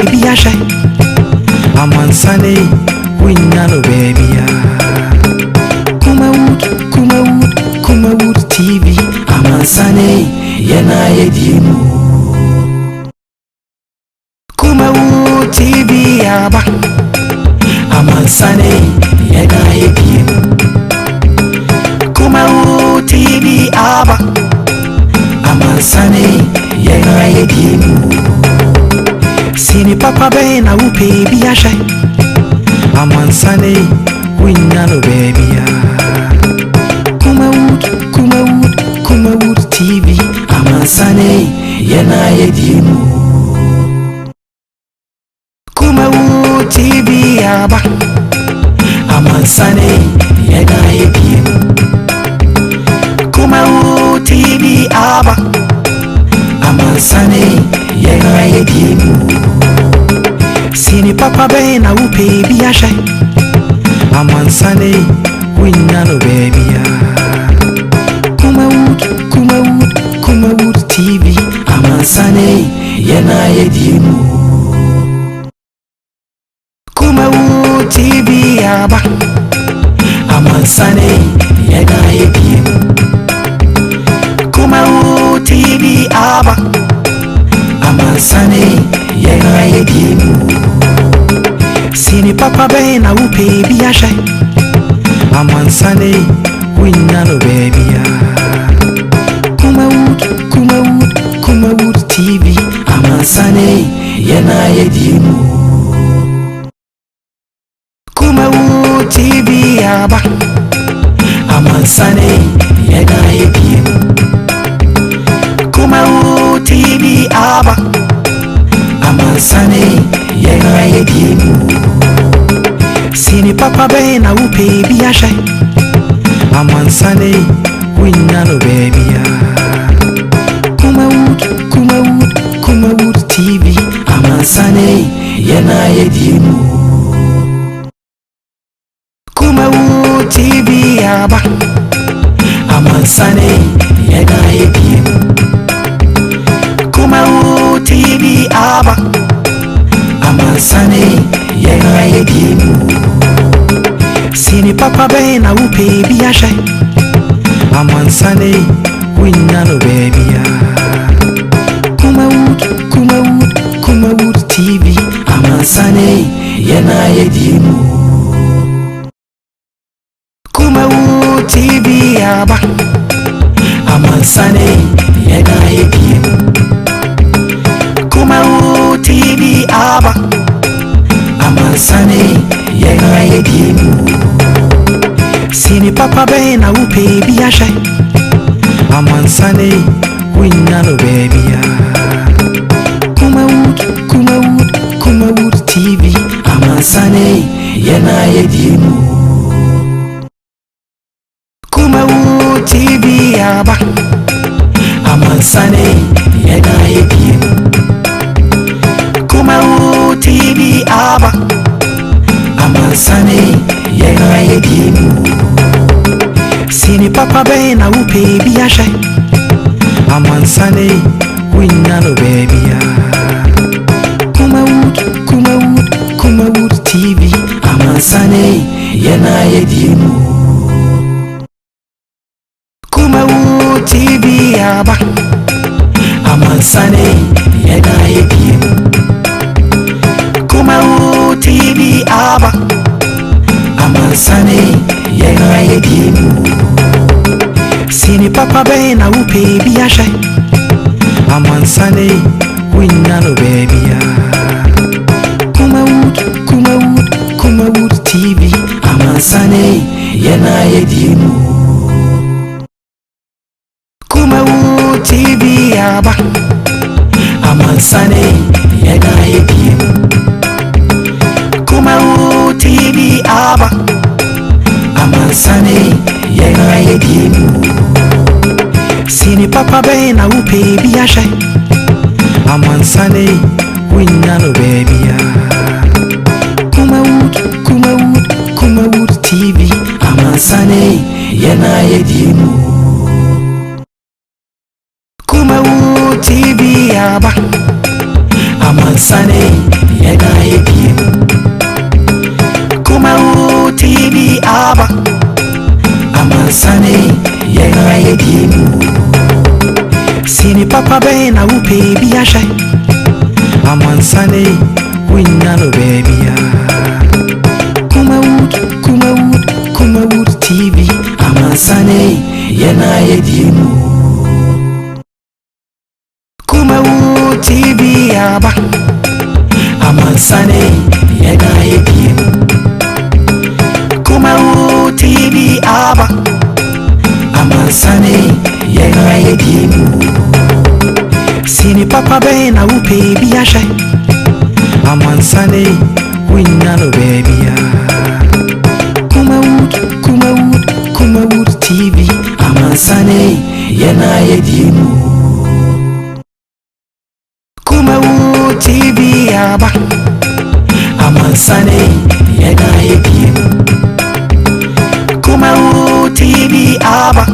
baby ashe. Amansane winyano baby ya. Kumawood TV. Amansane yena yedimu. Kumawood TV aba. Amansane yena yedimu. Kumawood TV aba. Amansane yena yedimu. Sini papa be na upe bi ashe. Amansane winyano baby ya. Kumawood TV. Amansane yena yedimu. Kumawood TV aba. Amansane yena yedimu. Kumawood TV aba. Amansane yena yedimu. Sini papa be na upe bi ashe. Amansane winyano baby ya. Kumawood TV. Amansane yena yedimu. Kumawood TV aba. Amansane yena yedimu. Kumawood TV aba. Amansane yena yedimu. Sini papa be na upe bi ashe. Amansane winyano baby ya. Kumawood TV. Amansane yena yedimu. Kumawood TV aba. Amansane yena yedimu. Kumawood TV aba. Amansane yena yedimu. Sini papa be na upe bi ashe. Amansane winyano baby ya. Kumawood TV. Amansane yena yedimu. Kumawood TV aba. Amansane yena yedimu. Kumawood TV aba. Amansane yena yedimu. Sini papa be na upe bi ashe. Amansane winyano baby ya. Kumawood TV. Amansane yena yedimu. Kumawood TV aba. Amansane yena yedimu. Kumawood TV aba. Amansane yena yedimu. Sini papa be na upe bi ashe. Amansane winyano baby ya. Kumawood TV. Amansane yena yedimu. Kumawood TV aba. Amansane yena yedimu. Kumawood TV aba. Amansane yena yedimu. Sini papa be na upe bi ashe. Amansane winyano baby ya. Kumawood TV. Amansane yena yedimu. Kumawood TV aba. Amansane yena yedimu. Kumawood TV aba. Amansane yena yedimu. Sini papa be na upe bi ashe. Amansane winyano baby ya. Kumawood TV. Amansane yena yedimu. Kumawood TV aba. Amansane yena yedimu. Kumawood TV aba. Amansane yena yedimu. Sini papa be na upe bi ashe. Amansane winyano baby ya. Kumawood TV. Amansane yena yedimu. Kumawood TV aba. Amansane papa ben na upe bi ahye amansane winya no baby Kumawood TV amansane yena yedimu Kumawood TV aba amansane yena yedimu Kumawood TV aba amansane yena yedimu Sini papa ben na upe bi ahye amansane winya no baby Kumawood TV amansane yena yedimu Kumawood TV aba amansane yena yedimu Kumawood TV aba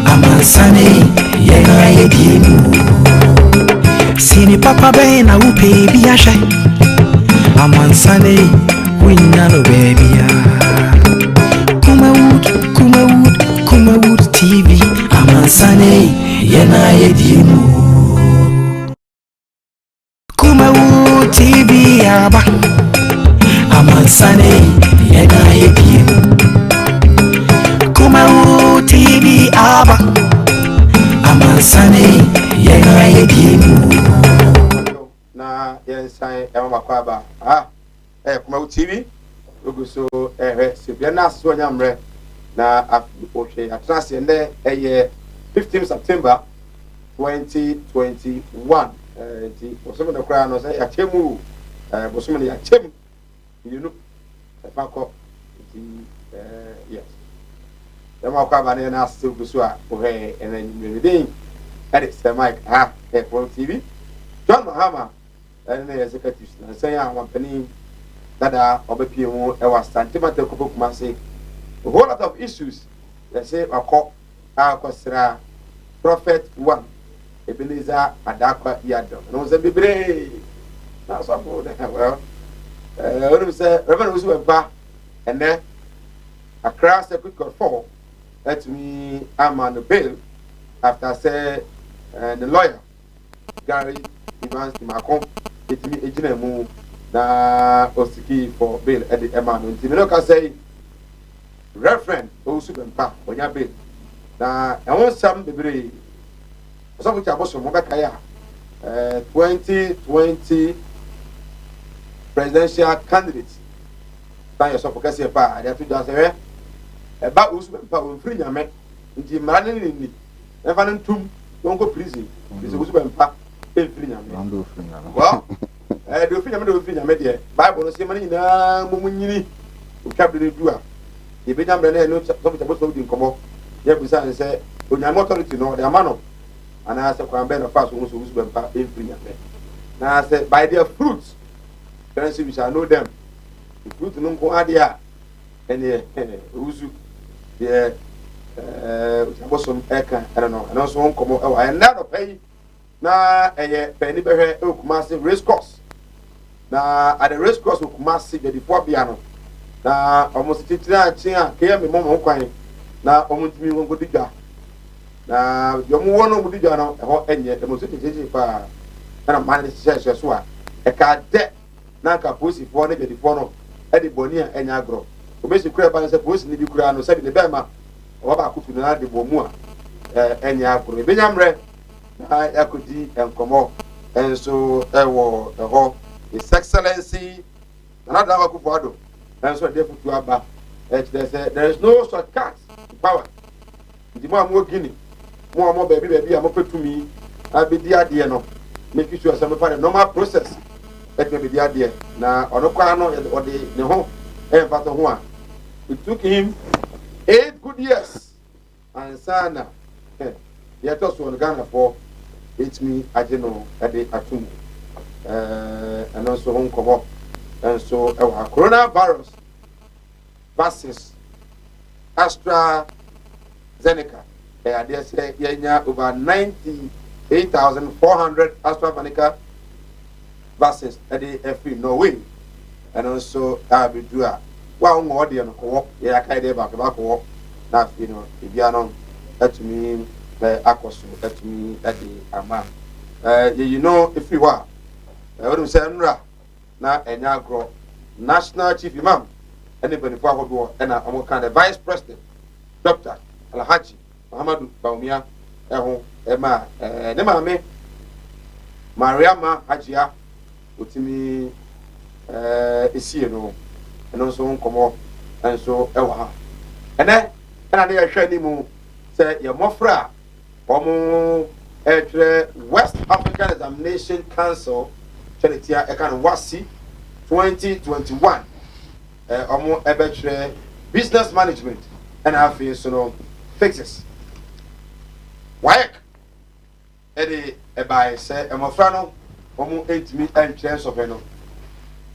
amansane yena yedimu Sini papa ben na upe bi ahye amansane winya no baby Kumawood TV amansane yena yedimu Kumawood TV aba amansane yena yedimu Kumawood TV aba amansane yena yedimu na yensan makwaba Kumawood TV oguso sebia na so nyamre na okay atrase ne 15 September 2021 ti bosomo na kra no say achemu bosomo na achemu you know fako ti yes dama kwa ba ne na so oguso a ohe enen den edit the mic Kumawood TV John Mahama and the executives na say am pani dada obepie mu e was santimate kopo kuma say a whole lot of issues they say akosra prophet 1 Ebenezer adakwa yadom no say bebre na so for well when we say reverend usu ba and then Accra Circuit Court 4 let me am on the bail after say the lawyer Gary Evans Makon it me ejina mu na osiki for bail at the Emmanuel. Ntimino ka say reference osu bempa onya bail na ewon sam bebre so which aboso mo beka ya 2020 presidential candidate tan yo so for kase pa ade to just say e ba osu bempa won free nyame nti mara ne ni e fa ntum won ko prison is osu bempa e free nyame wow do fi nyame de Bible no say mani na munyini o kabere du a e be nyamre na no so so di nkomo ye bisa say onyame authority no de amano ana say kwa be na fast so so be mpa e free nyame na say by their fruits then we shall know them the fruit no ko ade a ene uzu de abosom eka no so nkomo e wa na do pay na peni behwe e Kumasi race course na at the race course Kumasi the before no na almost titira chia ke me mom kwan na omuntimi won ko diga na yomu wono mu diga no e ho enye e mo so titiri fa na man se so a e ka de na ka posi fo ne be before no e de boni a enya agro obesi kura ba se posi ni bi kura no se de be ma o ba kutu na de bomu a enya agro e be nyamre na yakudi enkomo enso ewo eho His Excellency another Akufo-Addo enso de futu aba there is no shortcut to power ndi mo amu gini mo baby am petumi abedi ade no make sure say me fa the normal process et me bedi ade na ono kwa no ode ne ho e fa to ho a it took him 8 good years and sana yet also on Ghana for it's me ajeno ade atum and also home cover and so coronavirus versus AstraZeneca they say yenya over 98,400 AstraZeneca vaccines at the free Norway and also abidua wa ngode no ko ya kai de back na you know if you are not that me akoso atumi ade ama you know if you are what say nra na enya agro national chief imam anybody for ahodo and am kind the vice president Dr. Alhaji Muhammadu Baumia eho ema ne maame Mariama Hajia otimi esie no eno so nkomo enso ewa ha ene na de hwe ni mu se ye mofra omo West African Examination Council Chanitia ekan wasi 2021 omo ebetre business management and afi so no fixes waek ede ebai se emofra no omo entimi entren so fe no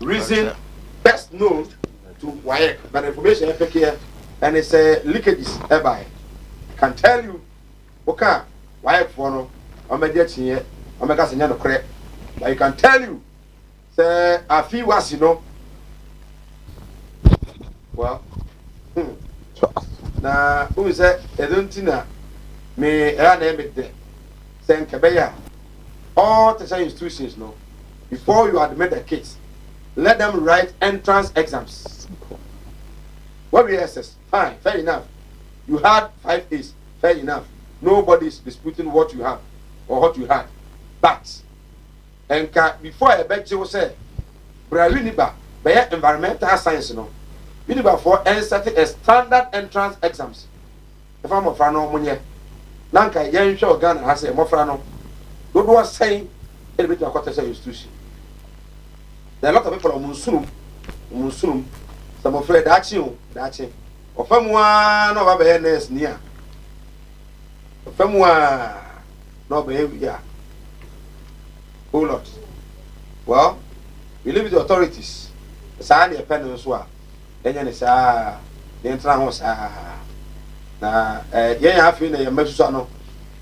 reason best known to waek but information here and it's leakages ebai can tell you okay waek for no omede chinye omega senya no kre but I can tell you say afi wasi no well na who say edontina me era na emede say nkebeya all the institutions no before you admit the kids let them write entrance exams. What we assess fine, fair enough. You had 5 A's, fair enough. Nobody is disputing what you have or what you had. But before I bet you say Brawiniba by environmental science no. Uniba for setting a standard entrance exams. If I'm a frano money, Nanka yen show gun has a mofrano. Don't was saying a bit of quarter institution. There are a lot of people on Munsum, some of afraid that you, or from one of our bears near. From one, no behavior. Oh Lord. Well, we live with the authorities. The sign of Peninsula. Then you say, the entrance, now, yeah, I feel a mesano.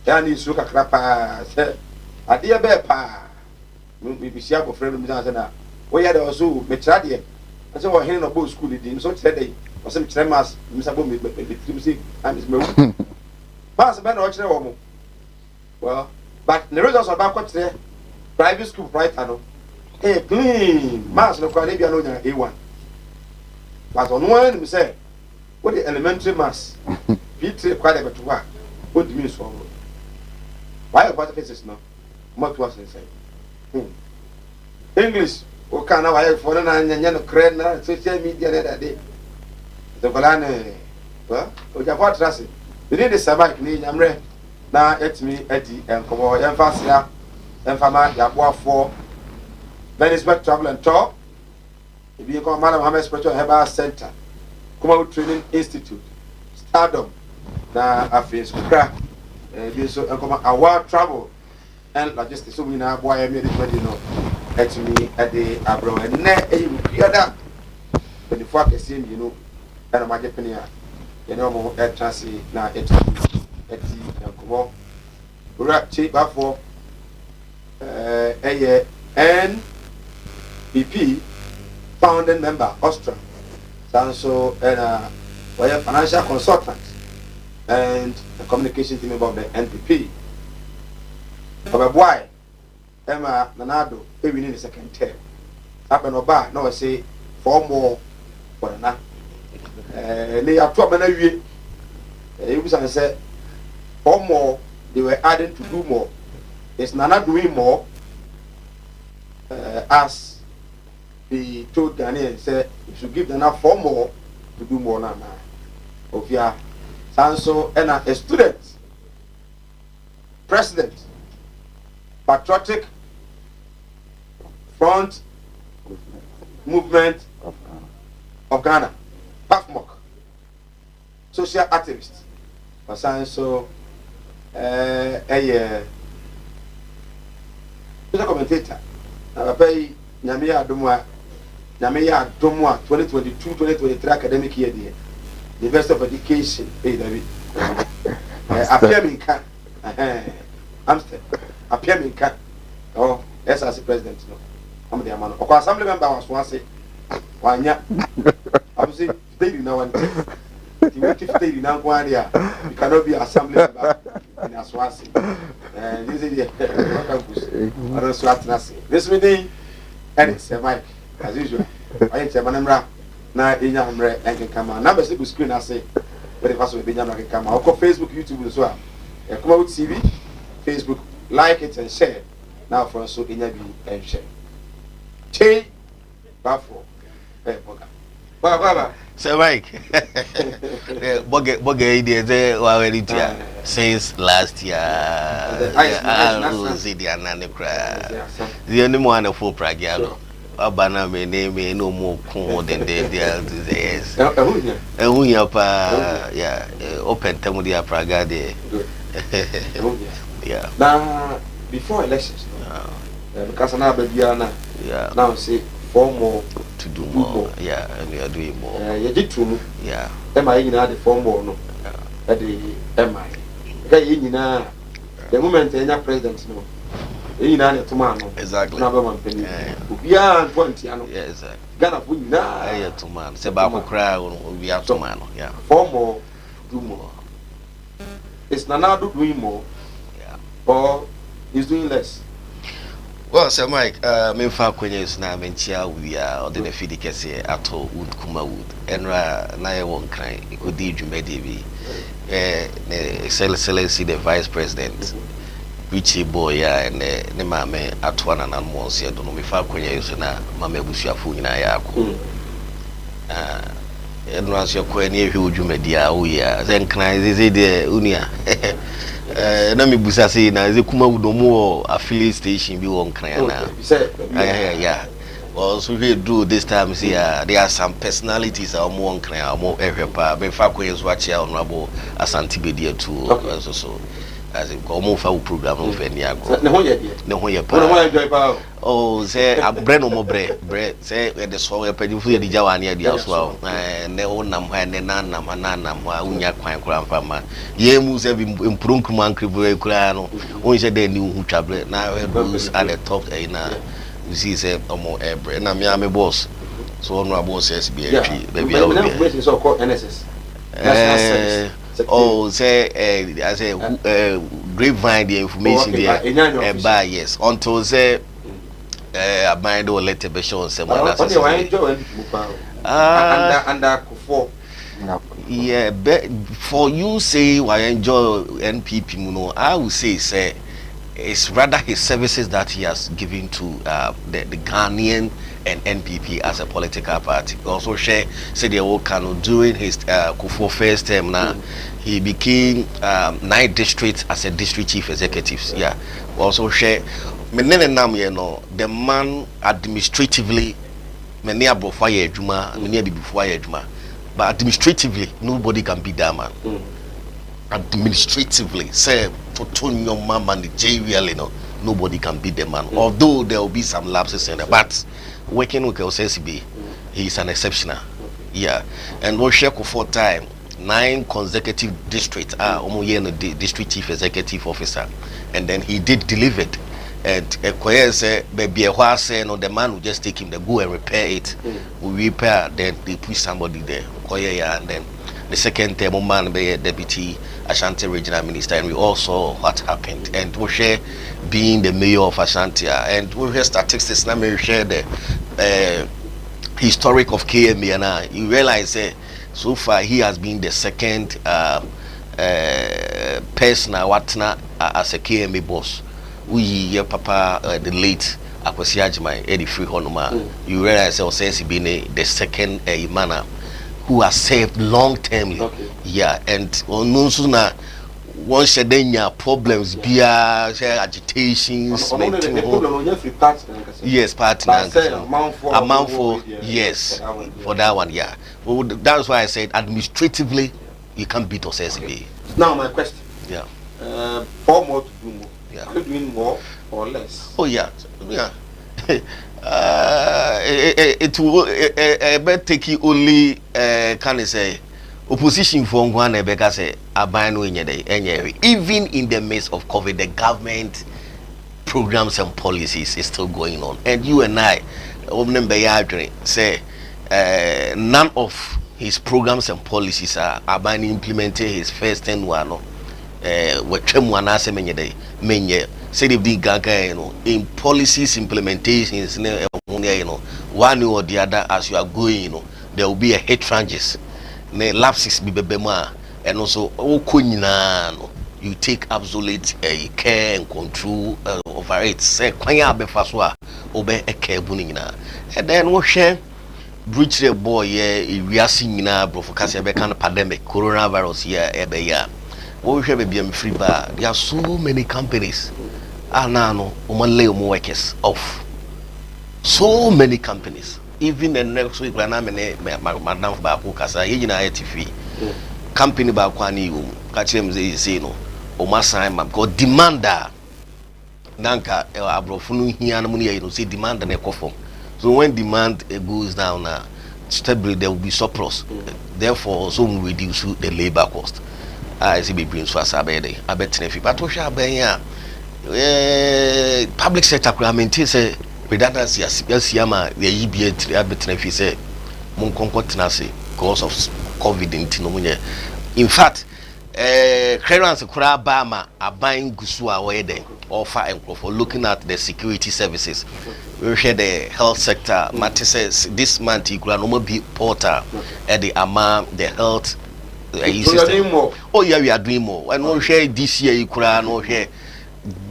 Then you look a crap. A dear bear pa. We be sharp of friend of we had also metradia. I said, well, here no both school did so today. Or some tremas, Mr. Bumi, and Miss Mel. Pass a man or well, but the results are back there. Private school, right? I know. Hey, clean, Mass no Caribbean A1. But on one, we say, what the elementary mass? Peter quite a bit to work. What do you mean so? Why are what cases now? What was inside? English. Okay, now I have for an crane, social media that day. The Valane, well, we have what trust it. We did the Sabbath, I'm ready. Now it's me, Eddie, and Kumawood and Fasia, and Fama, Yabwa 4. Venice back travel and talk. If you call Madam Hammer Special Herbal Center, Kumawood Training Institute, Stardom, now I feel crack. So, our travel and logistics. So we now, boy, I made it ready, you know. At me at the abro and net a that when the fuck is in, you know, and I'm a Japanese, you know, at Transi now at the Kumo. Rap cheap up for a NBP founding member, Austria, so and a financial consultant and a communication team about the NBP. But why? Emma Nanado, even in the second term. Happen or bad, no, I say 4 more for an hour. They are 12 minutes. It was said 4 more, they were adding to do more. It's Nana doing more, as the told Ghanaian said, you should give Nana 4 more to do more now. Of ya, Sanso, and a student, president, patriotic. Front Movement of Ghana, PAFMOC, social activist, so a commentator. I pay Namia Domwa 2022-2023 academic year, the University of Education, David. Appear in Can, Amsterdam, appear in Can, oh, as president, no. I'm the man. Of assembly member was once say, why, yeah, I'm saying, they now and you cannot be assembly member. na swasi this is the campus ara swat na se this meeting and say Mike as usual I say manamra na enya hamre enke kama na be se screen ase but if aso be enya hamre kama o Facebook YouTube so a Kumawood TV Facebook like it and share now for so enya bi and share Che bafo Baba so Mike boge idea they already since last year I see the anane kra the only one for pragiano abana me name no more cool than the yes ehunya pa yeah open temu dia praga de yeah now before elections because now baby yeah now say 4 more to do more. Yeah, and we are doing more. You did too. Yeah. Am I in the 4 more? No. At the MI. The moment any president no. Tomorrow. Exactly. Yeah, 20. Yes, sir. Ghana for yeah, tomorrow. Sebako cry we are tomorrow. Yeah. 4 more, do more. It's Nanado doing more. Yeah. Or he's doing less. Well, Sir Mike, me fa kwenye na menchia we are or the feed kese ato wood Kumawood enra na ye won kran ikodi dwumade bi ne excellency the vice president Richie boy ya ne mame ato na nan mo se do no me fa kwenye so na mama abusuafo nyina ya akọ enra so kwenye ne hwe dwumade a wo ya zen kran ze de unia na me busa say na ze Kumawood mo affiliate station bi won kran na yeah well so we do this time see there are some personalities are more on kran more ehwepa be fa ko yeso achi honorable Asante Bedia too so as in go fa program no fa ni ago ne ho ye pa no ho enjoy pa oh say abre no mo bre say the so we padi fu ye di jawa ne dia so ne ho nam ha ne nanam ha unya kwan kura mfa ma ye mu say bi impronkum ankribu e kura no won say de ni hu twabre na we those at the top na you see say omo ebre na me boss so honorable says be baby I so called NSS National Service. Oh, say I say grapevine the information there by yes until say I bind or let be show someone under Kufo. Yeah, but for you say why enjoy NPP muno I would say it's rather his services that he has given to the Ghanaian and NPP as a political party. Also share said the work during his Kufo first term now he became 9 districts as a district chief executive. Yeah. Also share the man administratively many abofaya juma many before juma but administratively nobody can beat that man. Administratively say for your mama managerially nobody can beat the man although there will be some lapses in there but working with LCCB he is an exceptional yeah and we share for time 9 consecutive districts the district chief executive officer and then he did deliver it and say baby the man will just take him to go and repair it we repair then they put somebody there and then the second term man be deputy Ashanti regional minister and we all saw what happened and we share being the mayor of Ashanti and we hear statistics now we share the historic of KMA and you realize so far he has been the second person as a KMA boss we papa the late Akwasi Agyeman Eddie Free Honoma you realize says he been the second man who has served long term yeah and on na one shedenya problems bia agitations yes partner amount for yes for that one yeah well, that's why I said administratively you can't beat us SB. Now my question 4 more to do more yeah are you doing more or less? Oh yeah it will better take you only can I say opposition for one say even in the midst of COVID the government programs and policies is still going on and you and I say none of his programs and policies are implementing his first 10 one wetwam anase menye dey menye said if the gaga in policies implementations one or the other as you are going there will be a hate ranges lapses be bebema and also you take absolute care and control over it say kwanya abefa so a obe eke bunina and then we share breach the boy we are seeing na bro for case be kind of pandemic coronavirus here ebe ya we share be am free bar there are so many companies no workers off so many companies even the next week when madam baako kasa ye nyina TV company baako ani wo ka kire mze say no o masan ma because demand nanka abrofo no hia no ye no say demand na ekofom so when demand goes down stably there will be surplus therefore so we reduce the labor cost I see be bring so asabede abetene fi but o sha ben ya public sector maintain say redundancy as yama the EBA abetene fi say mon konkotena say because of COVID in fact clearance kura bama aban gusu a we dey offer and for looking at the security services we share the health sector matter says this month you no more be portal at the the health system. Oh yeah, we are doing more and we share this year you no share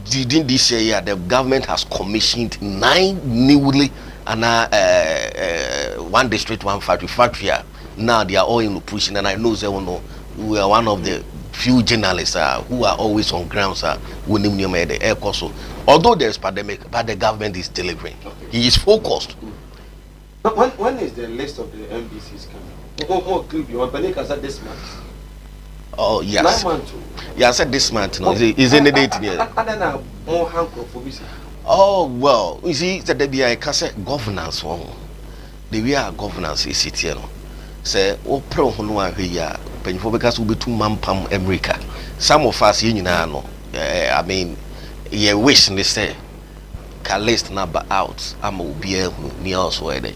this year the government has commissioned 9 newly and one district one factory now they are all in pushing and I know they will know we are one of the few journalists who are always on ground winning the air course. Although there is pandemic, but the government is delivering. He is focused. When is the list of the MDCs coming? This month. Oh yes. 9 months. Yeah, I said this month. No, is in the date here. Oh well, you see, the DBI governance one. The way our governance is it here. Say, oh, pro honua here. Because we be too mampam America. Some of us I mean, ye wish they say can list number out. I'm will be near us where they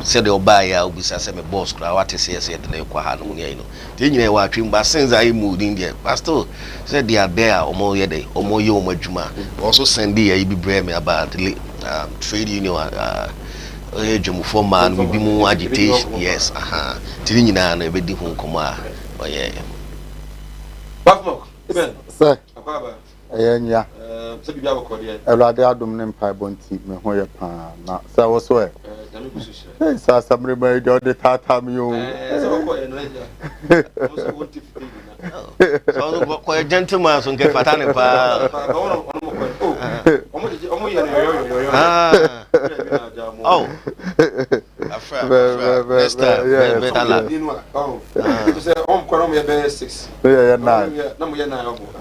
said they'll buy a be say me boss cry what is say the kwa no you know. Then you wa twim but since I moved in there, pastor said they are there omo ye dey omo ye omo adwuma. Also send there be brave me about trade union for man will be more agitation. Yes, Tirina and everything who come out. Oh, yeah. Sir, yeah, a rather abdomen pie bonty, me hoya pan. So I was where. So somebody made the tatam you. So, quite gentlemen, so get fatane pa. Oh,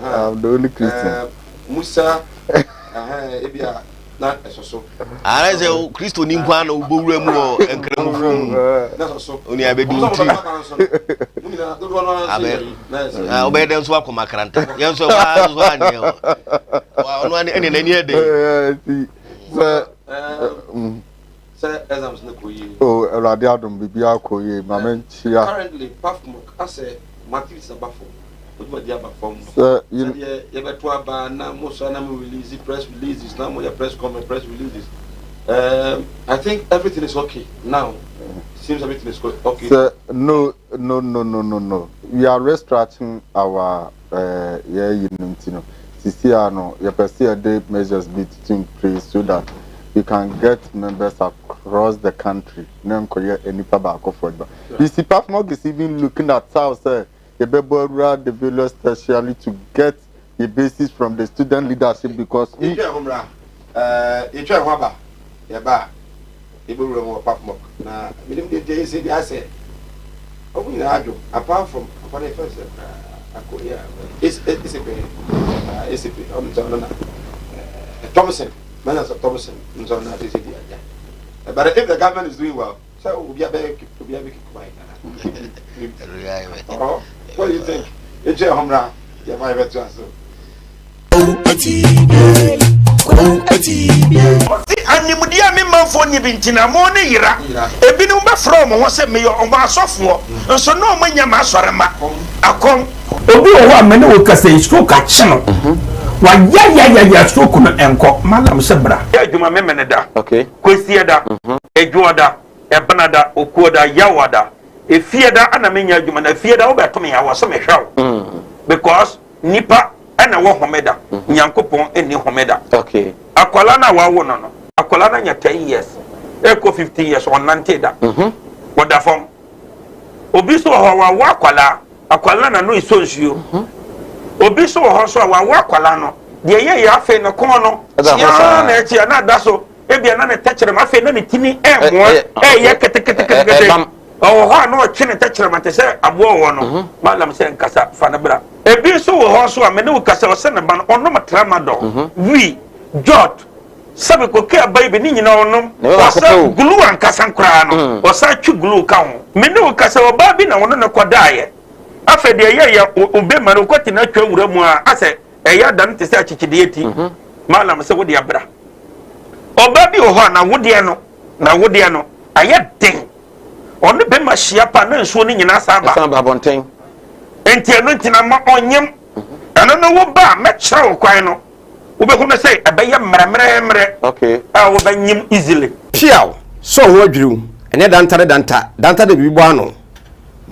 I'm the only Christian. Musa, not so. I say, Christo Nimpano, Buremo, and Kremufum. That's so. Only I be doing. I obey them swap on my current. Yes, so one any day. Sir, as I'm saying, oh, a radiadum be Biaco, Mamma. Currently, Puffmock, I say, Matthews are baffled. What the other form? You ever to a bar now, most of them release press releases, now more press comment, press releases. I think everything is okay now. Seems everything is okay. Sir, no. We are restructuring our Siciano, your per day measures be taking place so that we can get members across the country. No Korea any tobacco for it. You see, Puffmock is even looking at South, the Bebora, the various tertiary to get the basis from the student leadership because you try Waba, Yaba, Ibu Puffmock. Now, we didn't say the asset. Oh, we argue apart from what I first said. It's a Thomason, manners of Thomason, but if the government is doing well, so we'll be a big quiet. What do you think? It's your home run. You're my veteran. Animudia me man for nyibintina mo ne yira ebinu be from won se me yo o ma sofo nso no manya ma sore ma akon obi o wa mene wo kasa stroke a chino wa ya stroke no enko malam sebra ya adwuma memene da okay kwesi da edwo da ebana da okuo da yawa da efie da ana menya adwuma na efie da wo beto me ya wo so me hwaw because nipa ana wo homeda nyankopon eni homeda okay akwala na wa wo no akwala na nya 10 years eko 15 years on 90 da woda fom obi so ho wa akwala na no isonsuo obi so ho so wa akwala no de ye ya afi no kon no ya na echi na da so ebia na ne techere ma afi na ne tini emo ye kete oh ha no chine techere ma te se abo wo no malam se nkasa fa na bra ebi so ho so a me ne ukasa o se ne ba no ono matrama do wi jot sabe ko ke abai be ni nyina onom wasa glue an kasan kra no wasa twu glue ka ho me ne ukasa o ba bi na wono ne kodaye afa de ye obe ma no kwati na twa wura mu a ase eya dan te se achichide eti malam se wodi abra oba bi o ho na wodi no aye den onu be ma hia pa na nsuo ni nyina saba bonten enti eno ntina ma onyem eno no wo ba me kire wo kwan no wo be hu say ebeye mremre okay wo ba nyim easily piaw so ho adwuru ene danta de bibo ano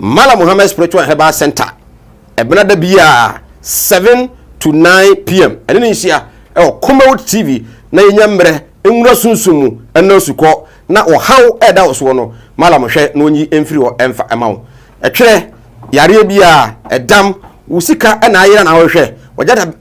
Mala Muhammad Spiritual Herbal Center ebena da bia 7 to 9 p.m. ene nsia Kumawood TV na yenyamre enwura sunsumu ena suko na ohaw eda oso no mala mohwe na onyi emfiri o emfa emawo etwere yare bia edam usika ena ayira na wohwe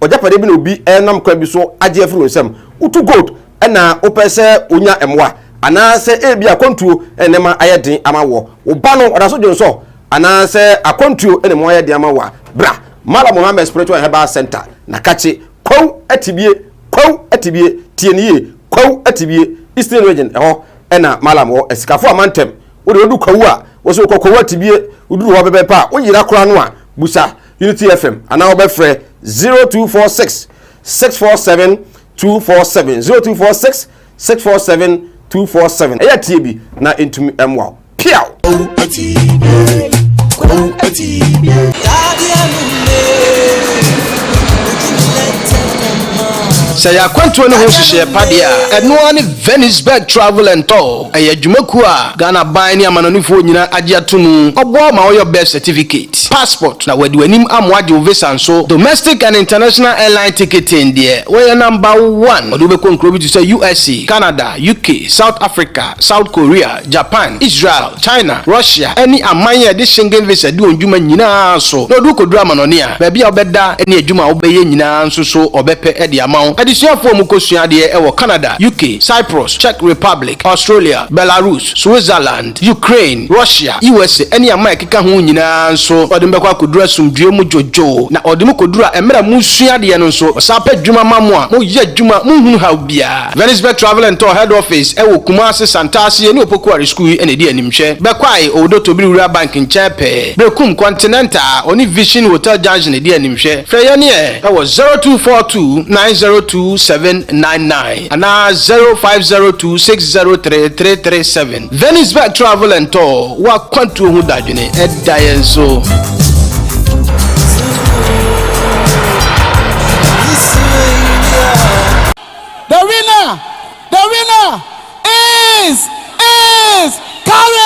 ojapade bi na obi enam kwa bi so age afiri onsam utu gold ena opese onya emwa anase ebia kontuo enema ayeden amawo oba no odaso jonso anase akontuo enema ayeden amawa bra Mala Muhammad Spiritual Herbal Center na kachi kwau atibie tieniye kwau atibie Eastern Region eho ena malam wo esikafo amantem wo de odu kwawu a wo so kwawu atibie uduru ho bebe pa wo yira kora no a busa Unity FM ana wo be frɛ 0246 647 247 0246 647 247 eya tie bi na entumi emwa piaw Saya kwantu ne ho hihye padia eno ani Venisburg Travel and Tour ayadwumaku a Ghana ban ni amanonifo nyina agye atomu obo ma wo your birth certificate passport na wadi wanim amwaje visa nso domestic and international airline ticketing there we number 1 odo be konkro bi to say USA Canada UK South Africa South Korea Japan Israel China Russia any amanye de Schengen visa di ondwuma nyina so no do kodura amanoni a ba bia obeda ene adwuma obeye nyina nso so obepe e de amawo adisuafo mu kosua de e Canada UK Cyprus Czech Republic Australia Belarus Switzerland Ukraine Russia USA any amanye keka ho nyina nso odem be kwa kodura sumdue mu jojo na odem kodura emra mu sua de no nso osapa dwuma mamu a mo ye dwuma mu hunu ha bia Venisburg Travel and Tour head office e Kumasi Santasi ene opokuari school ene di animhwe be kwai odo tobiri wura bank nchepe Bekum Continental oni Vision Hotel Junction ene di animhwe freye ne e 0242902799 ana 0502603337 Venisburg Travel and Tour wa kwantu hu dadwene edayenso The winner is Carrie.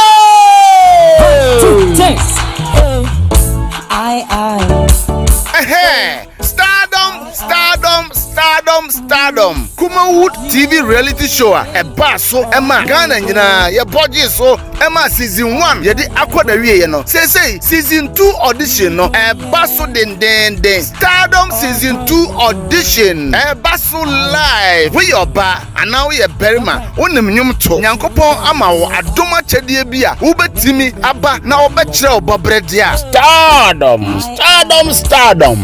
Thanks. Stardom. Kumawood TV reality show a basso Emma Ghana nyina ye budget so Emma season 1 ye di akwada wie no. Say season 2 audition no e basso den. Stardom season 2 audition e basso live. We your ba and now we berima wonim nyum to. Nyankopon ama wo adoma chedie bia wo betimi aba na wo be kire obobredia. Stardom.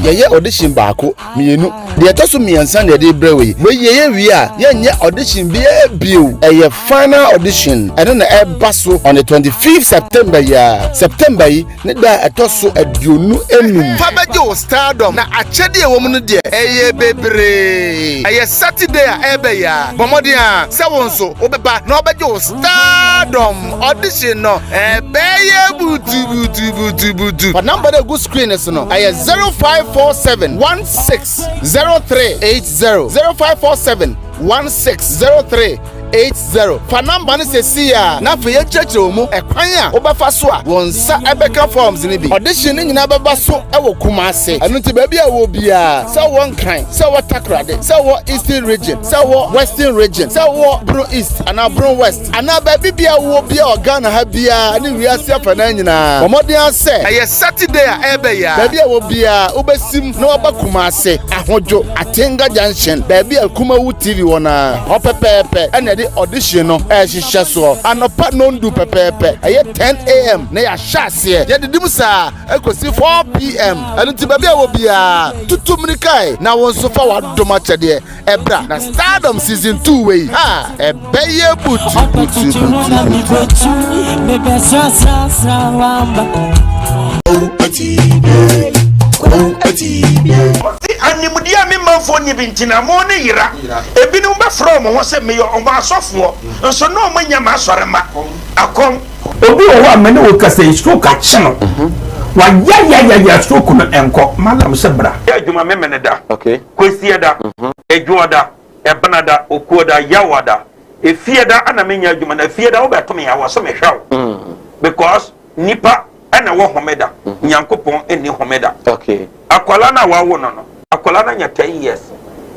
Ye audition baako mienu. De etoso miensan de brewe we ye wi a ye nye audition bi e bio e final audition and then e baso on the 25th September yi ne da etoso aduonu enum fabeje o Stardom na achede wo mu no de e bebre e Saturday a e be ya bomode a se won so obeba na obeje o Stardom audition no beye butu for number the good screen is no I 0547 160380 0547 160380 fa number ni se si a na fe ye chechiro mu ekwan a obafa so a wonsa ebeka forms ni bi audition ni nyina beba so e wo Kumase anu ti ba bia wo bia se won kan se wo Takrade se wo Eastern region se wo Western region se wo Bro East ana Bro West ana ba bia wo bia Ghana ha bia ni wiase afa na nyina omodian se eye Saturday a ebe ya ba bia wo bia obesim na oba Kumase ahojo Atenga Junction ba bia Kumawood TV wona opepepe ene the audition no hihye so anopa no ndu pepepe eye 10 am na ya shase ye de dimsa ekosi 4 pm anu ti babia wo bia tutumnikai na won so fa wadoma chede ebra na Stardom season 2 we ha ebeye butu animudia me manfo ni bintina mo ne yira ebinu ba from ho se me yo ma asofo nso no mo nya ma asorema akom obi o wa me ne wo kasa stroke a chino wa ya stroke no enko malam se bra adwuma me ne da okay kwesi da edwoda ebanada okuoda yawada efieda ana menya adwuma na efieda wo beto me yawo so me hwaw because nipa ana wo homeda nyankopon eni homeda okay akwala na wa wo no akwala na nya 10 years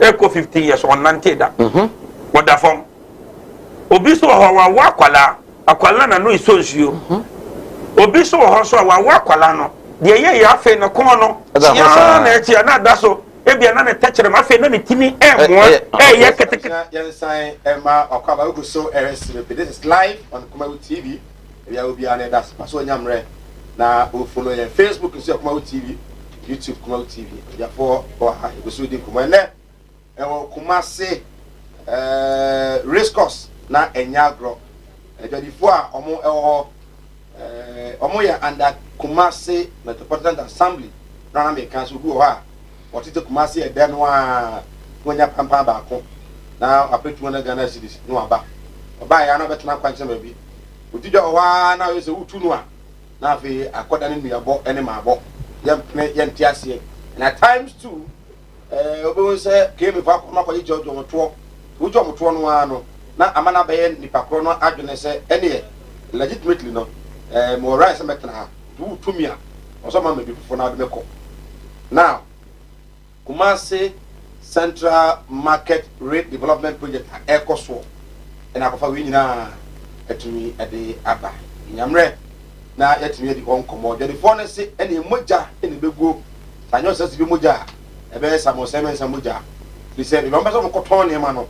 eko 15 years on nanteda woda fom obi so ho wa akwala na no isonsuo obi so ho so wa akwala no de ye ya fe no kon no ya na echi na da so ebia na ne techere ma fe na ne timi mo ye keteke yen sign ma okaba go so this is live on Kumawood TV ya obi ana da so nyamre na o follow your Facebook so Kumawood TV YouTube Kumawood TV ya for ha go so din kuma ne e wo Kumase race course na enyagro ejadifo a omo ya under Kumase Metropolitan Assembly na me kan so gu ho a otite Kumase e de no a wonya pampa ba ko na apetu na Ghana cities no aba ya na betena kwanche ma bi odidwa wa na we se utu no a na afi akoda ne nuabo ene ma abo yen tiase and at times too obo se kemi fa ko makọ jojo moto ujo moto no ano na amana be nipa kro no adwene se ene legitimately no mo rights metna ha du tumia oso ma me before na de meko now Kumase Central Market Rate Development Project ekoso ena akofa we nyina etumi ede aba nyamre na yetimi edi on komo de phone se ene moja ene beguo sanyo se bi moja ebe samo semen sa moja bi se bi mba so ko ton ne ma no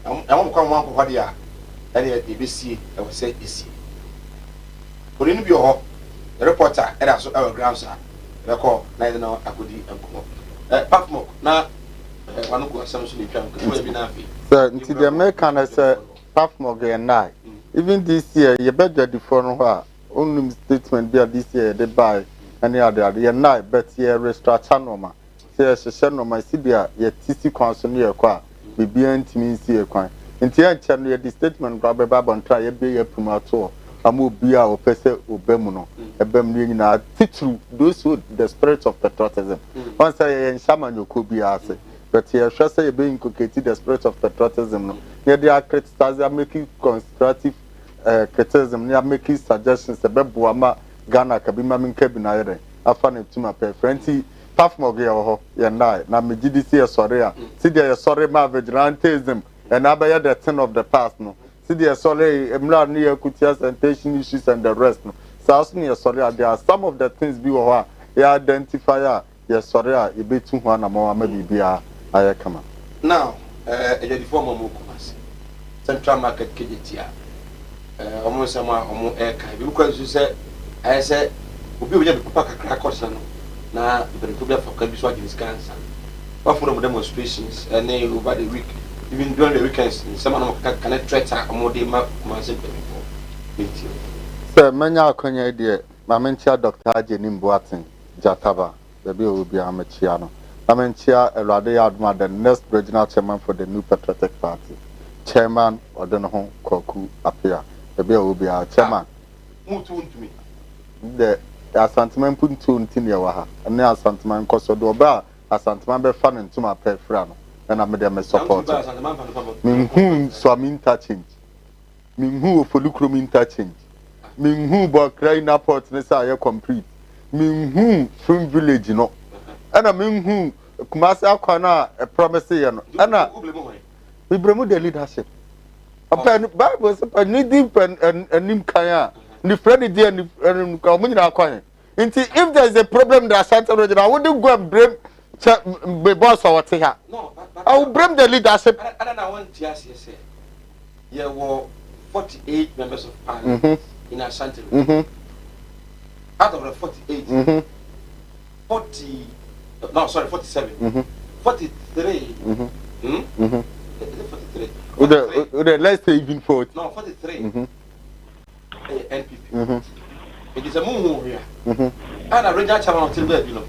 e mo kwa mo akwa dia ene e be sie e wo se esi pori ni bi ho reporter era so our ground sir e ko na ide no akodi enkomo Patmo na wanu ko asam so ni twa ko bi na afi sir nti the American say Patmo ge nai even this year you better the phone ho only statement be this year they buy any other ye nai but ye restructure normal say she normal see bia ye tisi kwan so ne kwa bibia ntimi nsi e kwan nti ya nche no ye the statement gba be ba try ye be ye promoto amu bia o pese obem no ebem no nyina titru those who the spirit of patriotism once ye nshama nyoko bia ase but ye hwe say ye be inculcate the spirit of patriotism no ye they are criticize making constructive criticism they are making suggestions ebebo ama Ghana kabima minka bi na yere afa na tuma pe friendly Patmoge ho ye nai na megidisi ye sorry a see the sorry ma vigilantism and abaya the thing of the past no see the sorry emla ne yakutia sanitation issues and the rest no so ne sorry there are some of the things bi ho a ye identify ye sorry a e betu ho na ma bibia aye kama now e the form of Kumase Central Market KGTR omo sama omo ka bi ko so se aye se obi oje bi papa kakra kosa no na the problem for can be so against cancer. But for the demonstrations and over the week, even during the weekends, some of them can threat more day map Kumase people. Sir, manya akonya idea, mamentia Dr. Jenim Boatin, Jataba, the bill will be amachiano. Mamentia Elade Adma, the next regional chairman for the new Patriotic Party. Chairman Odonoho Koku Apia. Ebe obi a chairman. Mutu ntumi. The asantman put two ntin ya wa ha. Ne asantman koso do ba asantman be fa ne ntuma pe fra no. Na me dem support. Minhu so am interchange. Minhu ofolukro interchange. Minhu bo crying airport ne say ya complete. Minhu from village no. Ana minhu Kumasi akwana a promise ya no. Ana we bremu the leadership. Apa Bible say needing nim kan the friend dey and omunyina akwan. Nti if there is a problem that Ashanti region, I wouldn't go and blame the boss or what here. No, I will blame the leadership. I don't want to say. There were 48 members of parliament in Ashanti region. Out of the 48, 47. 43. 43. Let's say even 40. No, 43. NPP. It is a move here. And a regional chairman of Tilbury, you know.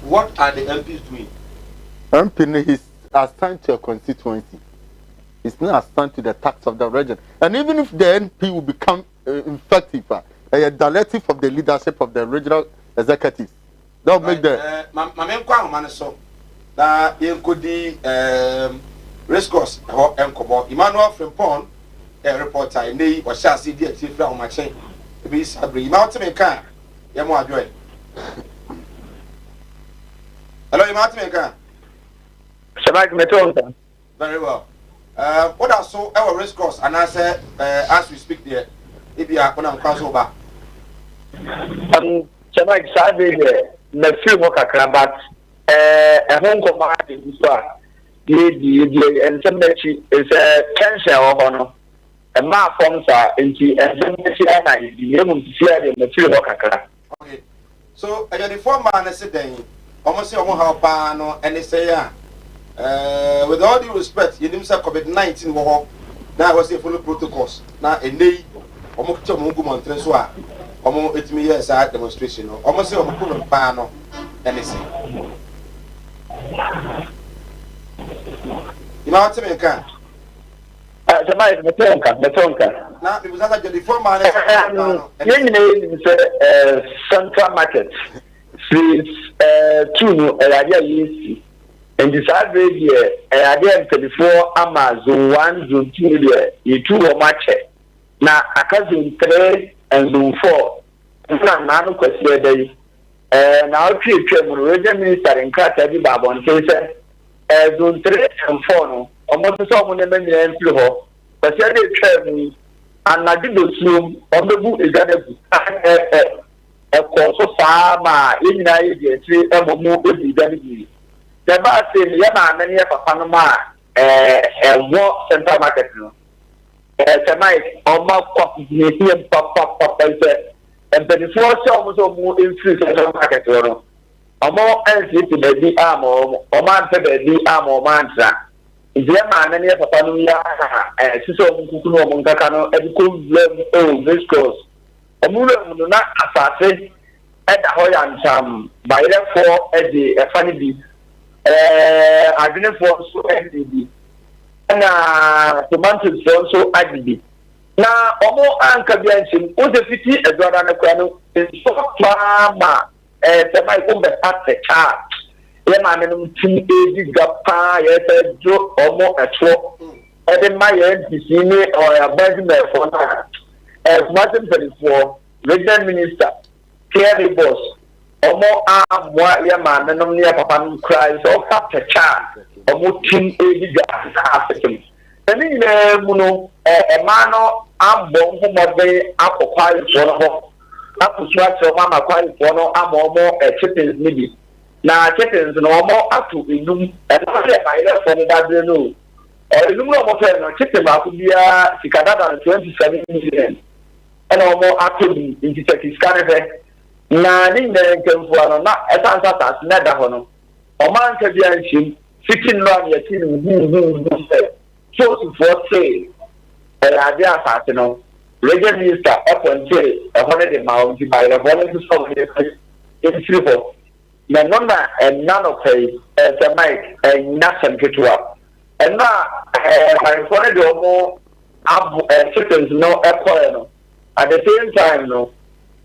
What are the MPs doing? MP is assigned to a constituency. It's not assigned to the tax of the region. And even if the NP will become effective, a directive of the leadership of the regional executives, that will make the. My main question is so that you could the race course or Emmanuel Frimpong, a reporter, and they was just see the active from my chain. Be Sabri, Mountain Maker, Yamo join. Hello, Mountain Maker. Very well. What I saw our race course, and I said, as we speak there, if you are going to cross over. Shamak Sabi, the film of Akrabat, a home command in Israel, and somebody is a cancer of honor. A map forms are into and the film of Akra. Okay. So, I got the former man saying, almost your how pan and they say, with all due respect, you didn't say COVID-19 war. Now was a full protocols. Now a day, almost to Mungu Montresua, almost 8 years at demonstration, almost your Mukum Pano, and they say, you know what I mean? Now, it was like the former Central Market. Since 2 easy. And decide idea before Amazon 1 zone 2 you 2 or match. Now I can 3 and zone 4. Now question now 3 region minister in Katabi Babon case zone 3 and 4 no. Almost someone in the floor. But say they tell me and I did the zoom on the book is that a course of farmer in Nigeria 3 and more would be done. The bar says, Yama, many of Panama, war central market. Tonight, on my coffee, museum pop, and 24 almost more increase central market. A more entry to the D arm or man to the D arm or mantra. Is Yama, many of Panama, and Siso Kukuno Montacano, and cool this course. A moon do not assassin at the Hoyan by therefore at the funny beat. I didn't for so NDB. And tomatoes also IDB. Now, Omo and Kabian, who the city as well as Aquano is so far, my own at the chart. Yeman 2 Gapa, yes, Joe Omo at 4. And then my NPC or a Benjamin for now. As Martin 34, Regional Minister, Kerry Boss. Omo what your man and near Papa cries or capture chance or mutin African. And in Muno, a man I'm born whom a day up for quiet for up to swatch your mamma quiet for no more a chickens maybe. Now chickens no more up to Ilum and only my left from that they know. Ilum of a chicken up to be a Cicada 27 million. And almost up to be into Turkey's carrier. Na ni ndenke mfuano na esansa tas neda hono o man ka bia nchim fitin no ya tin so for say ade afate no regional minister appointed e hono de ma o di by the volunteer so in triple na nona and none of the Mike and nothing to up and na I wanted to chickens no no. At the same time no,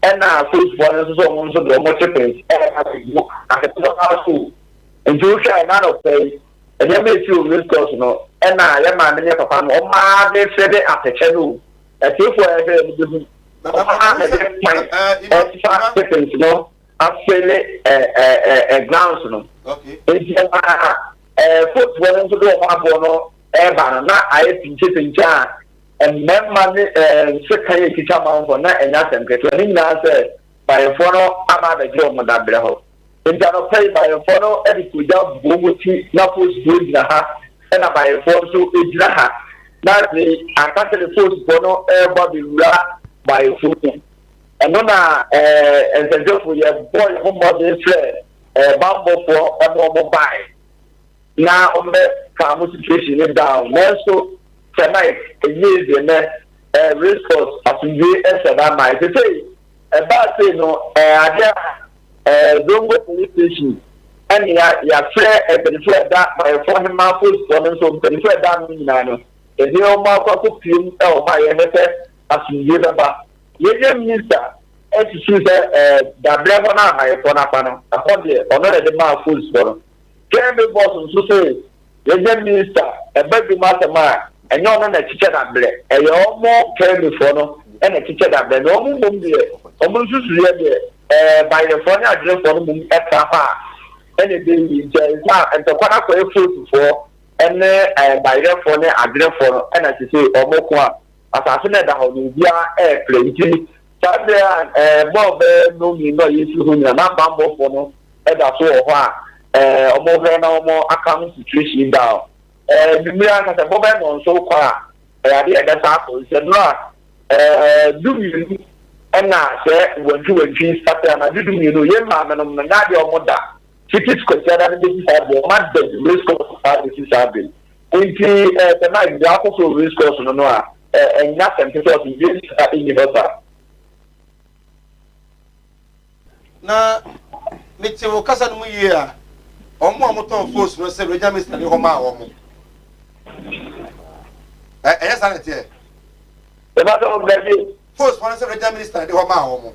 and now food for us so the chickens at the school. And you try not to pay, and you make you risk us no. And now your man and papa no ma they said it at the channel. As if we chickens no, actually grounds no. Okay. Food for us to do no. Na I pincha and member secretary teacher man for na enya sempeto ni na say by follow ama the job mo da breho injano pay by follow e ku ja boguti na post good na ha na by follow so ejira ha na the akante post bono e ba bi wura by foot and na enjo for your boy home body friend bambo for mo buy na ombe kamu situation is down. Also tonight a year the resource as we that might say about say no Zongo police station and ya fair benefit that by for him my food so benefit that mean no e dey o ma ko pim e my as we ba ye minister as you say that bravo na my for na pa no upon the honor the ma food for Kemi boss so say the minister a baby master man and you know that teacher that black and you more Kemi for no and a teacher that black no mum there almost by the phone address for mum extra and a baby and the quarter for a food for and by the phone address for and as you say almost assassinate the whole India plenty Saturday Bob no me no issue who na bambo for no and that's all ọmọ na ọmọ account situation down bimira ka se bobe no so kwa ade e da sa ko se no dumi na se wonju start na dumi no ye ma me no na de ọmọ da tickets ko se da de bi sa bo ma de risk ko sa de si sa bi nti the night ya ko so risk ko no no a enya temperature bi bi sa in the na metewo kasa no mu yie a omo amoton force no se reja mr ni ho ma omo sanity e ba do gbe force for se reja minister ni ho ma omo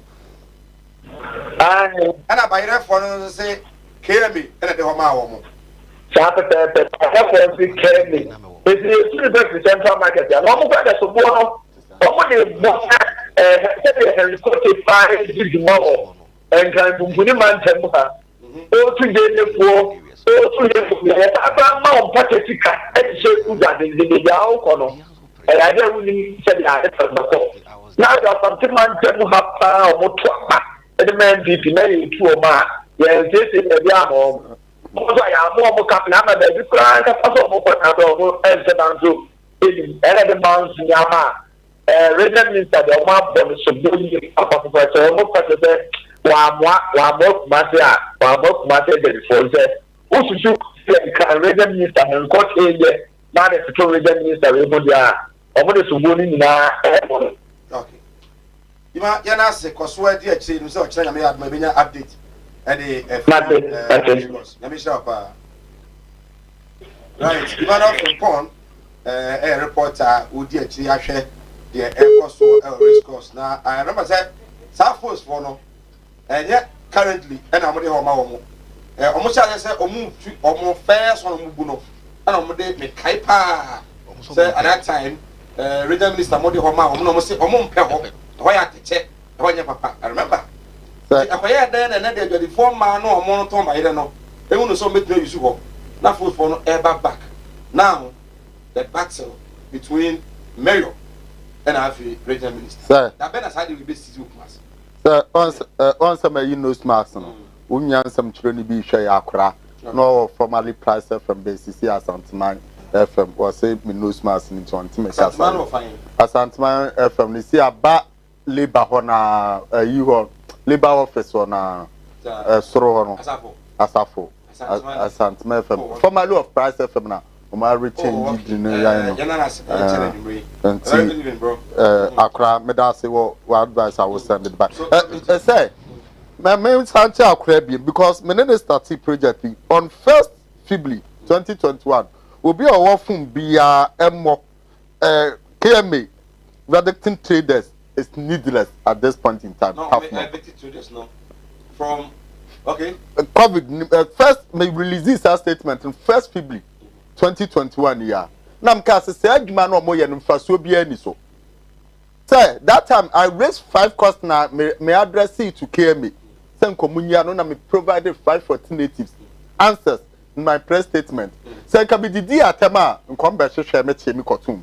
ana bayre for no se kemi ene de ho ma omo sa pe for se kemi e se the central market ya no mo kwa da so bo no omo de bo se de helicopter fire di mo and kan bumbuni man temu ha o tu je le fo o tu le fo ya ta ma on patetika e se ku da de ya o ko no e ya de wuni se ya de ta ko na da something man temu ha pa o mo to ma e de man pipi na e tu o ma ya se se e bia mo mo so ya mo ka na ma de kura ka pa so mo ko na do mo e se dan so e de man si ya ma regional minister de o ma bo so bo ni apa ko so mo pa se wa mo kumase de for say ususu kan regional minister en court eye na the second regional minister we go dia omo de subo ni na okay ima ya na se koso adi a chire no se o chire na me adma benya update e de na me sha pa right ima na from pon reporter odi a chire ahwe de e koso risk course na I remember say sa force for no yeah, currently, and I'm going to almost say, almost first on Mubuno, and I'm going to Kaipa. At that time, Regional Minister Modi Homa, almost say, Peho, why I check, why your papa. I remember. I then and then the former man or monotone, I don't know. They want to so make no use of not for no air back. Now, the battle between Mayor and our Regional Minister. That better side will be still class. On some nose mask, Unyan some children be shy akra, no formally priced from basis as Santman FM was say me nose mask in 20 minutes. As Santman FM, they see a bat labor on a labor office on a Soro Asafo, as Santman FM, formerly of price FM now. My retain Accra, Medasi, what advice I was sending back. Say, my main Sancha Caribbean because my name started project on 1st February 2021 will be a wafum be a KMA verdicting traders is needless at this point in time. No, verdicting traders no. From okay. COVID first may release this statement in 1st February 2021 year. Now I'm say adwuma no mo ye no mfaso bia ni so. Say that time I raised 5 costs na me address it to KMA. Say nkomunya no na me provided 5 alternatives answers in my press statement. Say nka be didi atema nkombe hwehwe me tie me kotum.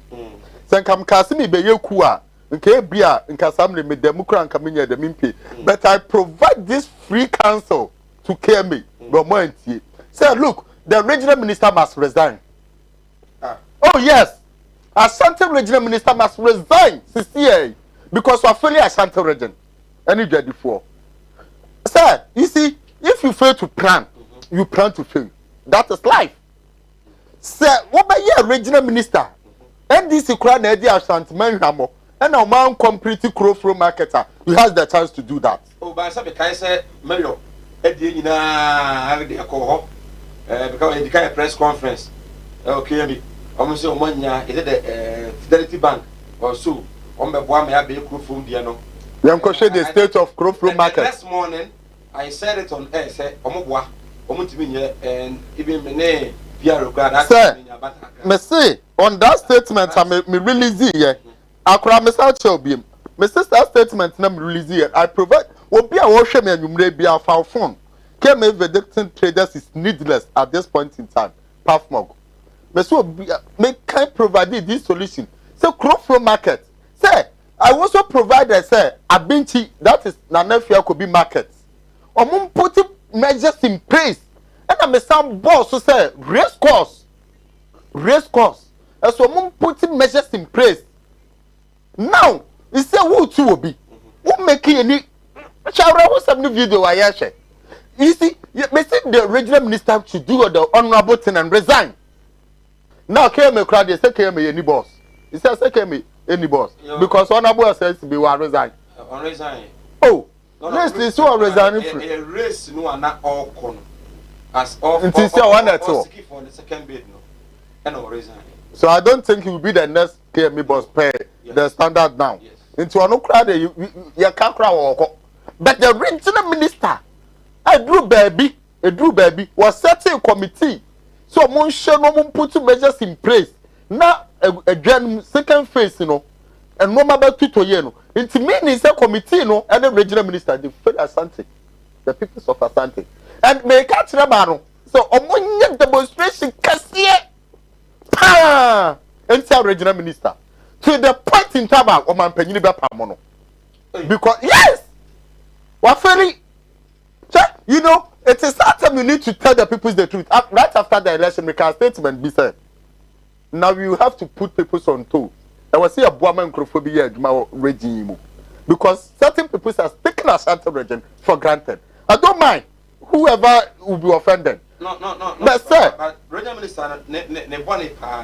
Say nka mkase me be yeku a nka bia nka samle me demukra nka me nya de mimpe. But I provide this free counsel to KMA. Say look, the regional minister must resign. Oh yes, Ashanti regional minister must resign CCA because we are failing Ashanti region. Any day before. Sir, you see, if you fail to plan, you plan to fail. That is life. Sir, what about your regional minister? NDC crown Eddie Ashanti Manhamo and our man complete crowflow marketer. You have the chance to do that. Oh, but some guy said, Mario, Eddie na the alcohol because he kind of press conference. Okay, me. Almost so manya is it the Fidelity Bank or so. On the boy may have been from the no. The state of crowflow market. Next morning, I said it on air. Say, Omobwa, Omutiminya, and even Mene, Pierre Grad. Sir, me say on that statement, I me release it. I cry myself to be. Me say that statement, I release it. I provide. What be a worship and you may be a foul phone. Came verdicting traders is needless at this point in time. Pathmog. Me so me can provide this solution. So crowflow market. Say. I also provided, say, a binti that is Nanefia could be market. Or put measures in place. And I'm a some boss who say race course. And so put measures in place. Now, you say who two will be? Who making any shall I some new video I share? You see, me say the regional minister should do the honorable thing and resign. Now came a crowd, they say came any boss. He says came any boss because honorable says to be one resign. Resign. Oh, race is so resigning free. A race no are not all con as of for the second bid no and resign. So I don't think he will be the next KME boss pay the standard now. Yes. Into no crowd you can't crowd. But the regional minister, a Drew baby was setting a committee. So mon share no put measures in place. Now a second phase, you know, and no matter to you know. It means a committee, you know, and the regional minister, the federal Asante, the people of Asante, and may catch the battle. So, among demonstration, Cassia, and tell regional minister to the point in time of my penny pamono. Because, yes, what fairly, you know, it is that time you need to tell the people the truth. Right after the election, make a statement be said. Now you have to put people on toe. I will say a woman microphobia regime because certain people are taking a certain region for granted. I don't mind whoever will be offended. No. But sir, but regional minister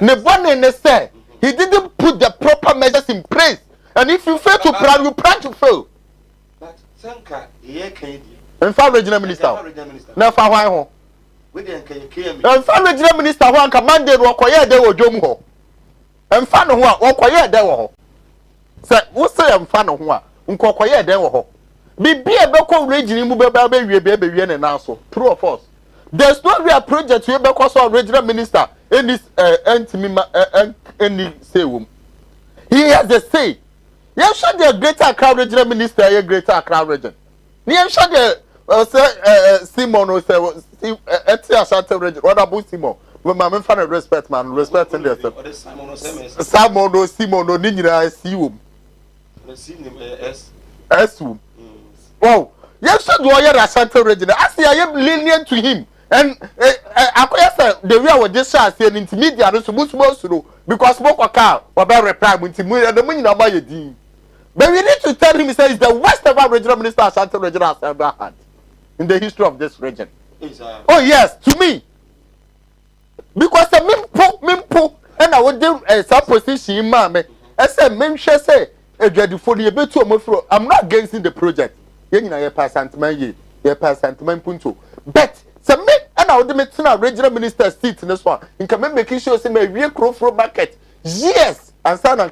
ne say he didn't put the proper measures in place. And if you fail to plan, you plan to fail. But Sanka, here can you? And for regional minister, now for why home. And for regional minister, one commanded Wakoya de Ojomo. And fan of what Wakoya de Wo. Say, who say I'm fan of what? Unkoya de Wo. Be a Beko region, baby, and also. True or false? There's no real project you because of regional minister in this any say. He has a say. You should the greater Accra regional minister, a greater Accra region. You should the Simon or say Ashanti region. What about Simon? When my man respect man, respecting this. Simon or Simon or Nina see you. S. Oh, yes, should do a Ashanti region. I see I am lenient to him. And I the real with this shall say an intermediate supposed to do because smoke a car or better reply with him and the money about your dean. But we need to tell him he says the worst ever regional minister Ashanti region has ever had in the history of this region. Oh yes, to me. Because the mimpo and I would do some position in mammy. I said, men shall say a dreadful for the bit to I'm not against the project. You know, your passant punto. But some men and I would make regional minister seat in this one. In come making sure say my real crop market. Yes, and stand on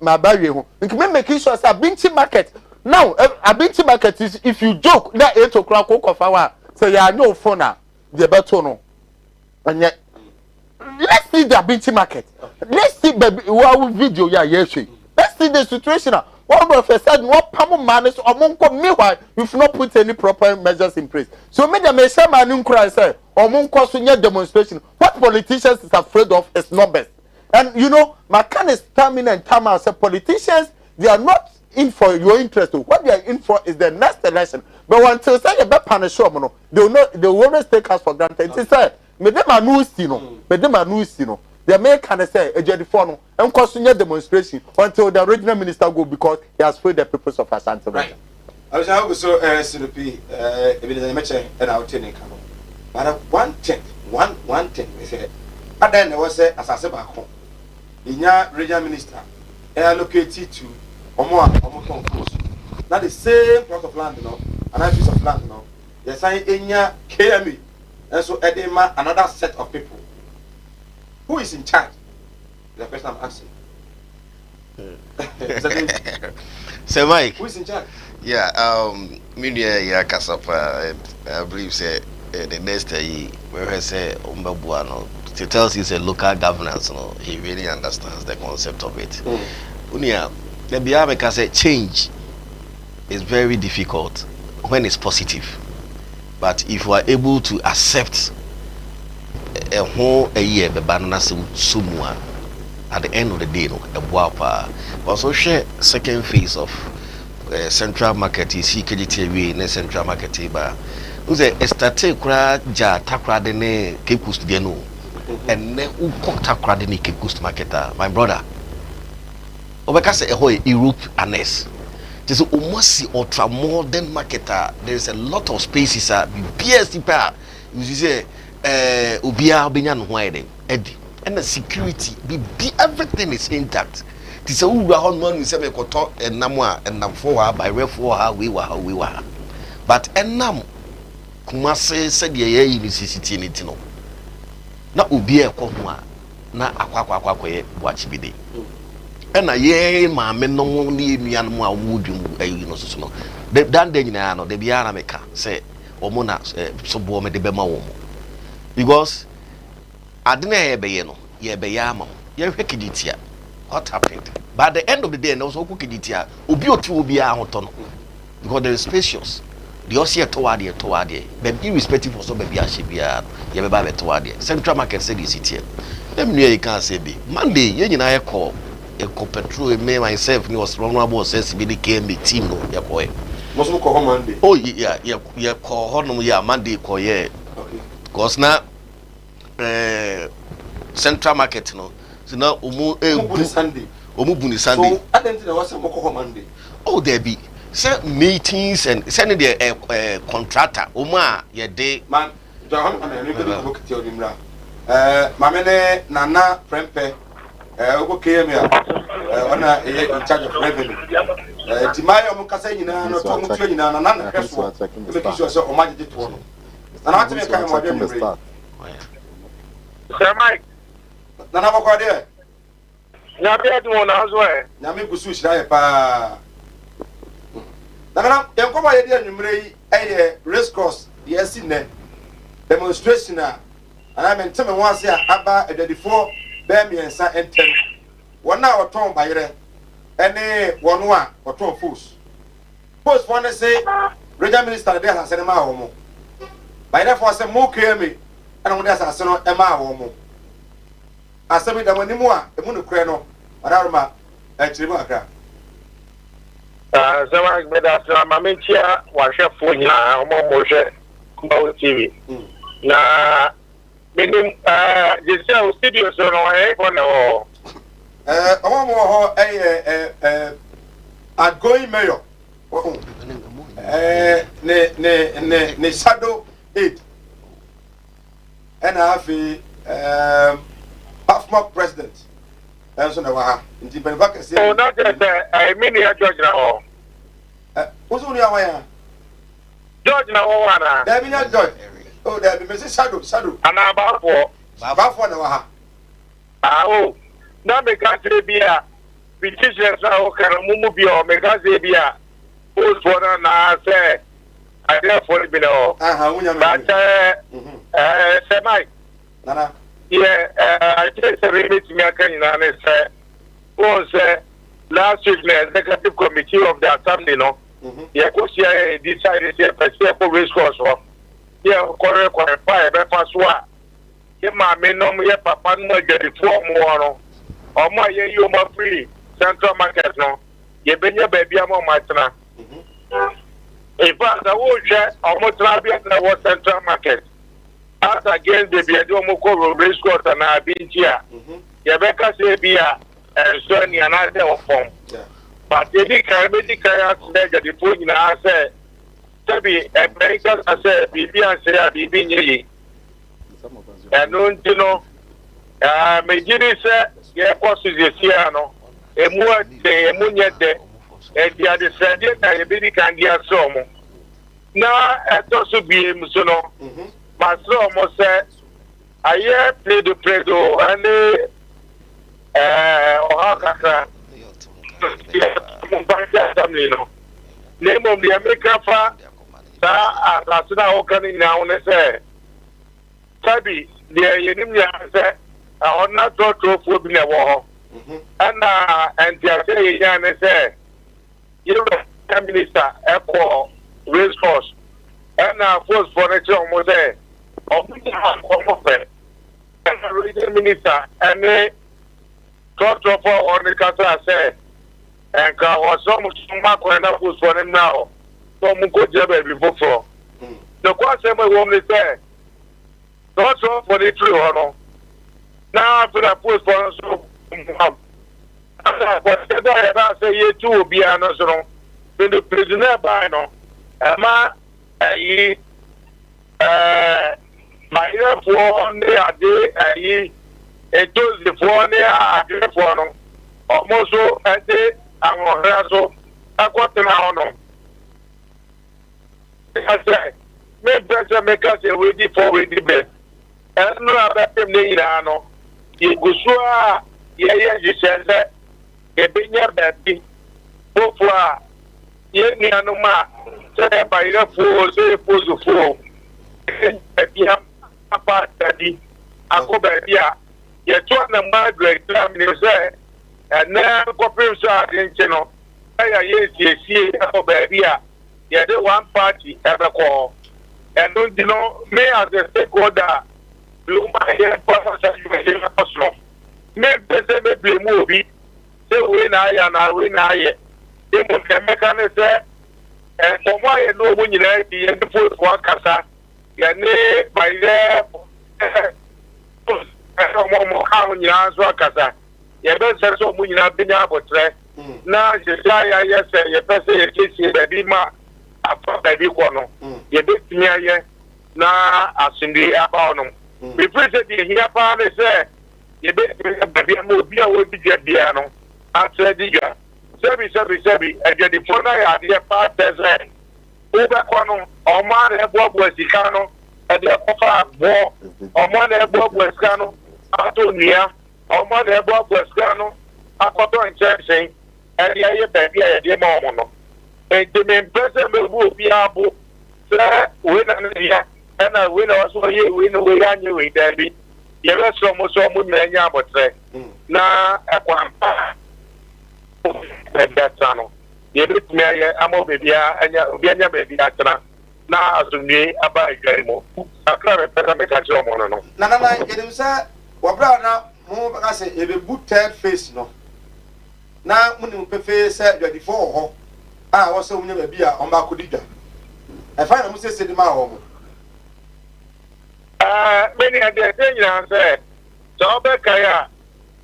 my barrier. You can make sure say Abinchi market. Now Abinchi market is if you joke that 8 o'clock of hour say you no phone now the better no. And yet let's see the Abinchi market. Let's see baby what video yes. Let's see the situation. One of said what pamo manage or monko meanwhile you've not put any proper measures in place. So me the say man cry say or monko so demonstration. What politicians is afraid of is numbers. And you know, my kind is timing and time out say politicians they are not in for your interest. What they are in for is the next election. But until say you be punish no, they will always take us for granted. It say me dem anu si no, me dem anu si no. The American say ejedi for no and continue demonstration until the regional minister go because he has freed the purpose of Asante. Right. I was going to so CDP even the meche and out in Kano. But one thing they say but then there was a Asase back home. Inya regional minister allocated to Omo Coast. Now the same plot of land, you know, another piece of land, you know. They say Inya KME and so edema another set of people. Who is in charge? The question I'm asking. So Mike. Who is in charge? Yeah, media Kasapa, I believe say the next day where I say Umbabuano, he tells you say local governance, no, he really understands the concept of it. Unia, the Biameka say change is very difficult when it's positive. But if you are able to accept a whole year the banana sumwa at the end of the day no the boapa also share second phase of central market is CKGTV in central market ba who say start kura ja takra de ne Cape Coast de no and ne u takra de ne Cape Coast market my brother obeka say Europe anes this is almost ultra modern market there is a lot of spaces BST pa you say Ubia Benya no why Eddie and the security be everything is intact. This is who are man we say me koto enamwa enam for by way for how we were. But enam Kumase said ye university ni no. Na Ubia ko ho a na akwa ye watch bi dey. And na ye ma me no ni nuan mu a wudwum ayi no so no. Dan de nyina no de bia na meka say omo na so bo me de be ma wo. Because I didn't be no, ye be yama, ye kiditia. What happened? By the end of the day, and also kiditia, ubi otu ubi a hotono. Because there is spacious. The osia toward ye, but irrespective of so baby ashibia, ye be ba toward ye. Central market said this here. Them near you can't say be. Monday, ye na call petrol me myself, me was wrong about says be the KMB team no, ye boy. Most call Monday. Oh yeah, ye call honum ya Monday call ye. Because now central market no so now Sunday Buni Sunday so I don't think there was some Monday. Oh there be some meetings and sending the contractor ye day man John and you can look at your dimra mamene nana prempe okay me ona in charge of revenue timayo mukasa nyina no to mutu nyina na na hweso make sure say o ma je to no na na teme kan mo de mi Sir Mike. Nana bako de. Na be adu na zo e. Na me gusu shira ye pa. Nana en ko ba ye de anwumre yi e race cross the SC demonstration and I mean tell me once here aba edadifo be miensa entem. Wona oton bayere ene wono a oton force. Post for say regional minister dey has say ma wo mo. By therefore say mo KME and on this no ema wo mo asemi da manimu a emu no kure no araroma achirimu akra Zama gbeda so amamentia wa hwefo nyina omo hwe Kumawood TV na benim jesi studio so no e for no omo ho outgoing mayor ne shadow 8 and hafi former president and so na wa nti ben back say oh not just I mean ya George na ho who's only aware George na ho wana there be na George oh there be me say shadow ana ba for na wa ha oh na meka se bia petitions na o kana mumu bia o meka se bia o for na say I therefore be no but semai nana I just remit me akan na say o say last week the executive committee of the assembly no yeah ko share decide say person for race course yeah correct fire be pass wa ye ma me no ye papa no get the form no o ma ye you ma free central market no ye benya ba bia ma matena in fact I will share almost bia na was central market as against the bia do mo ko race course na bintia ye be ka say bia so ni another of form but they be medical get the phone na say tabi medical say bibia say bibi nyi and you know me giri say ye course is here no emu nye de e dia de send na ye bi kan dia so mo na eto so bi em so no ma so mo say aye play do and o ha kaka mo ba ya tamni no ne mo bi America fa sa asasina o kan na o ne say tabi de yenim ya say ona to fo bi na wo ana antia say ya ne say you minister echo race course ana force for nature mo say o bi ha ko fe ana regional minister and to for on the kasa say and ka was some ko na force for them now so mo go jebe before for the question we want to say not for the tree no now after that post for so I say you two be an so the prisoner by no ma my for on the day it was the for the for no almost so at the so I got no I say me better make us ready for the best and no about them no you go so yeah you said that ye benya baby bofwa ye ni anuma say by the for say for bia apa tadi ako bia ye to na Margaret am ni say na ko pim so adinche no aya ye sie ako bia ye de one party ebeko and don't you know me as a stakeholder blue my head for such me pese me blame obi say we na ye e mo kemeka ne say komo aye no mo nyina di ye fo for kasa ye ne by the mo ka mo nyina so kasa ye be se so mo nyina bi nya abotre na je ya ye say ye pese ye kisi be bi ma afa be bi ko no ye be tinya ye na asindi aba no we pese di here pa ne say ye be baby mo bia wo bi dia no atre diga sebi e je di fona ya dia pa teze o be ko no o ma na ebo sika no e de ko fa bo o ma na ebo sika no ato nia o ma na ebo sika no akoto nchen e dia ye baby e dia ma o no e de me pese me bu bia bo se we na ya na we na so ye we no we ya nyi we dabi ye be so mo na nya abotre na ekwampa that no ye be me ye amo bebia anya obi anya bebia tena na azunni aba igamo akra be pesa me ka cho mo no na yedim sa wabra na mo ba say e be boot third face no na munim pefe say dwadi fo ho wo say munya bebia on ba kodidwa e fa na mo say di ma ho mo many of the things I said, so Bekaya,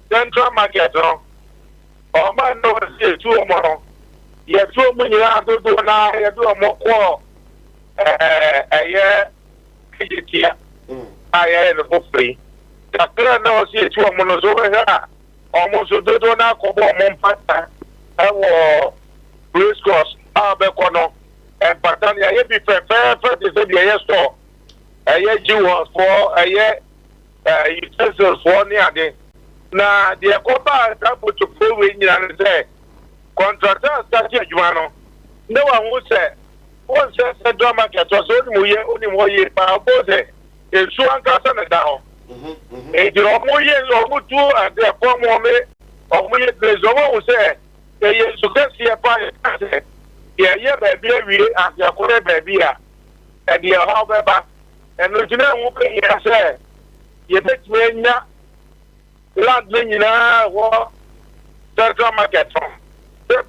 Central Market, or man, no, say 2 more. You have 2 million to do now, you do a more call a year, I had a free. The current no see 2 months over here, almost to do now, come on, Pata, and Bruce Cross, Arbecono, and Patania, you be fair, is the store. Aye jewels for aye utensils for near the na the Copa Tapu to prove in and say, contractor start your Jumano. No one would say, one says a drama cat was only more year, both it's so unconscious down. A more years or two, and therefore more or more there's no one who say, they success here by yeah, baby, and your corner baby, and your however, and Lieutenant Whooping here say, you bet me not. Land Nina was Central Market from. The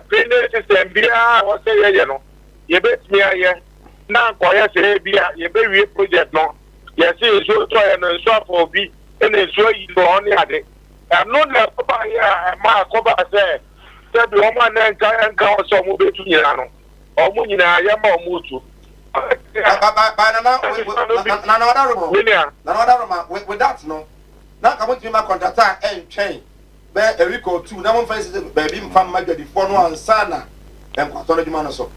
training system, or say, you know, you bet me, now, quiet, say, you baby project, no. Yes, it's so try and shop for be, and it's sure you only had it. I'm not about here, my cover say, that the woman and count some movie to Yano, or Munina, Yama Mutu. With that, no. Now come to my contract and chain. Bear a week or two. Now one faces baby from my daddy for one sana and Quatology Manoso.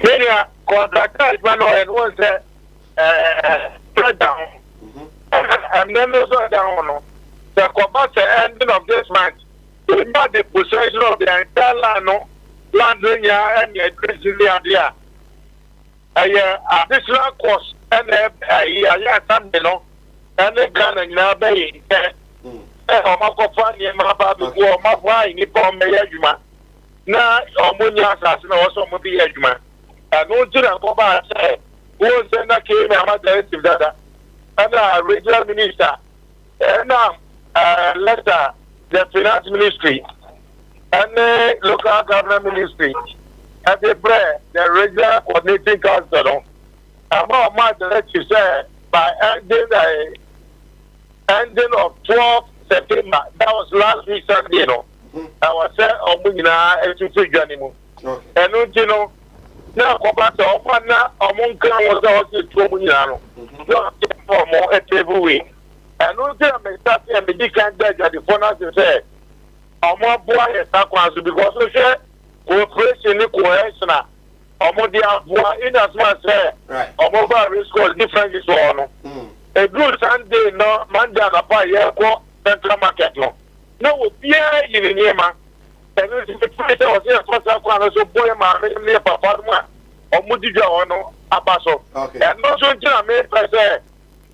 Media contractor and was spread down. And then also down. The combat ending of this match is not the possession of the entire land, and the increasingly idea. Additional cost and something, and the gun and now bay. I'm a my baby, my wine, Nippon Mayajuma. Now, Omunia assassin also will be Ejuma. And no children go back, who send a came a directive data, and a regional minister, and now letter the finance ministry, and the local government ministry, and the prayer, the regional coordinating council. About my directive said by ending of 12 September, that was last week Sunday, you know. I was saying, and you know, now go back to Opana, among was also 2 million. For more at every week. And no time I started and the can't get the phone as you say. I'm more boy as because we say cooperation, coercion. I'm more dear boy in as much say, I'm over risk of different is on. A good Sunday, no, Monday, and a fire, Central Market. No, Pierre in the Yema. And the place I was here for some so boy, my near Papa, or Mudija or no, Abaso. And also, I made I say,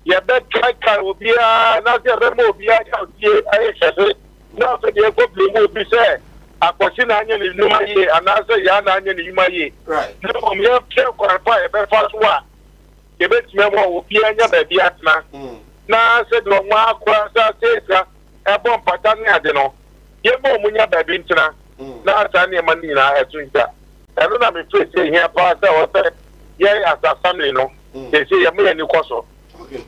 you bet Kai will be not the remote, be out here. I say, now for the problem will be said. A question onion is no year, and I say, Yan onion in my year. Right. No, me have to qualify a first one. You bet me will be a baby at now. Now I said, no, my question says, a bomb pattern, I don't know. You know, when you're baby, now it's any money in our drink. I don't have a place here, but I was saying, yeah, as a family, no. They say, a million you okay.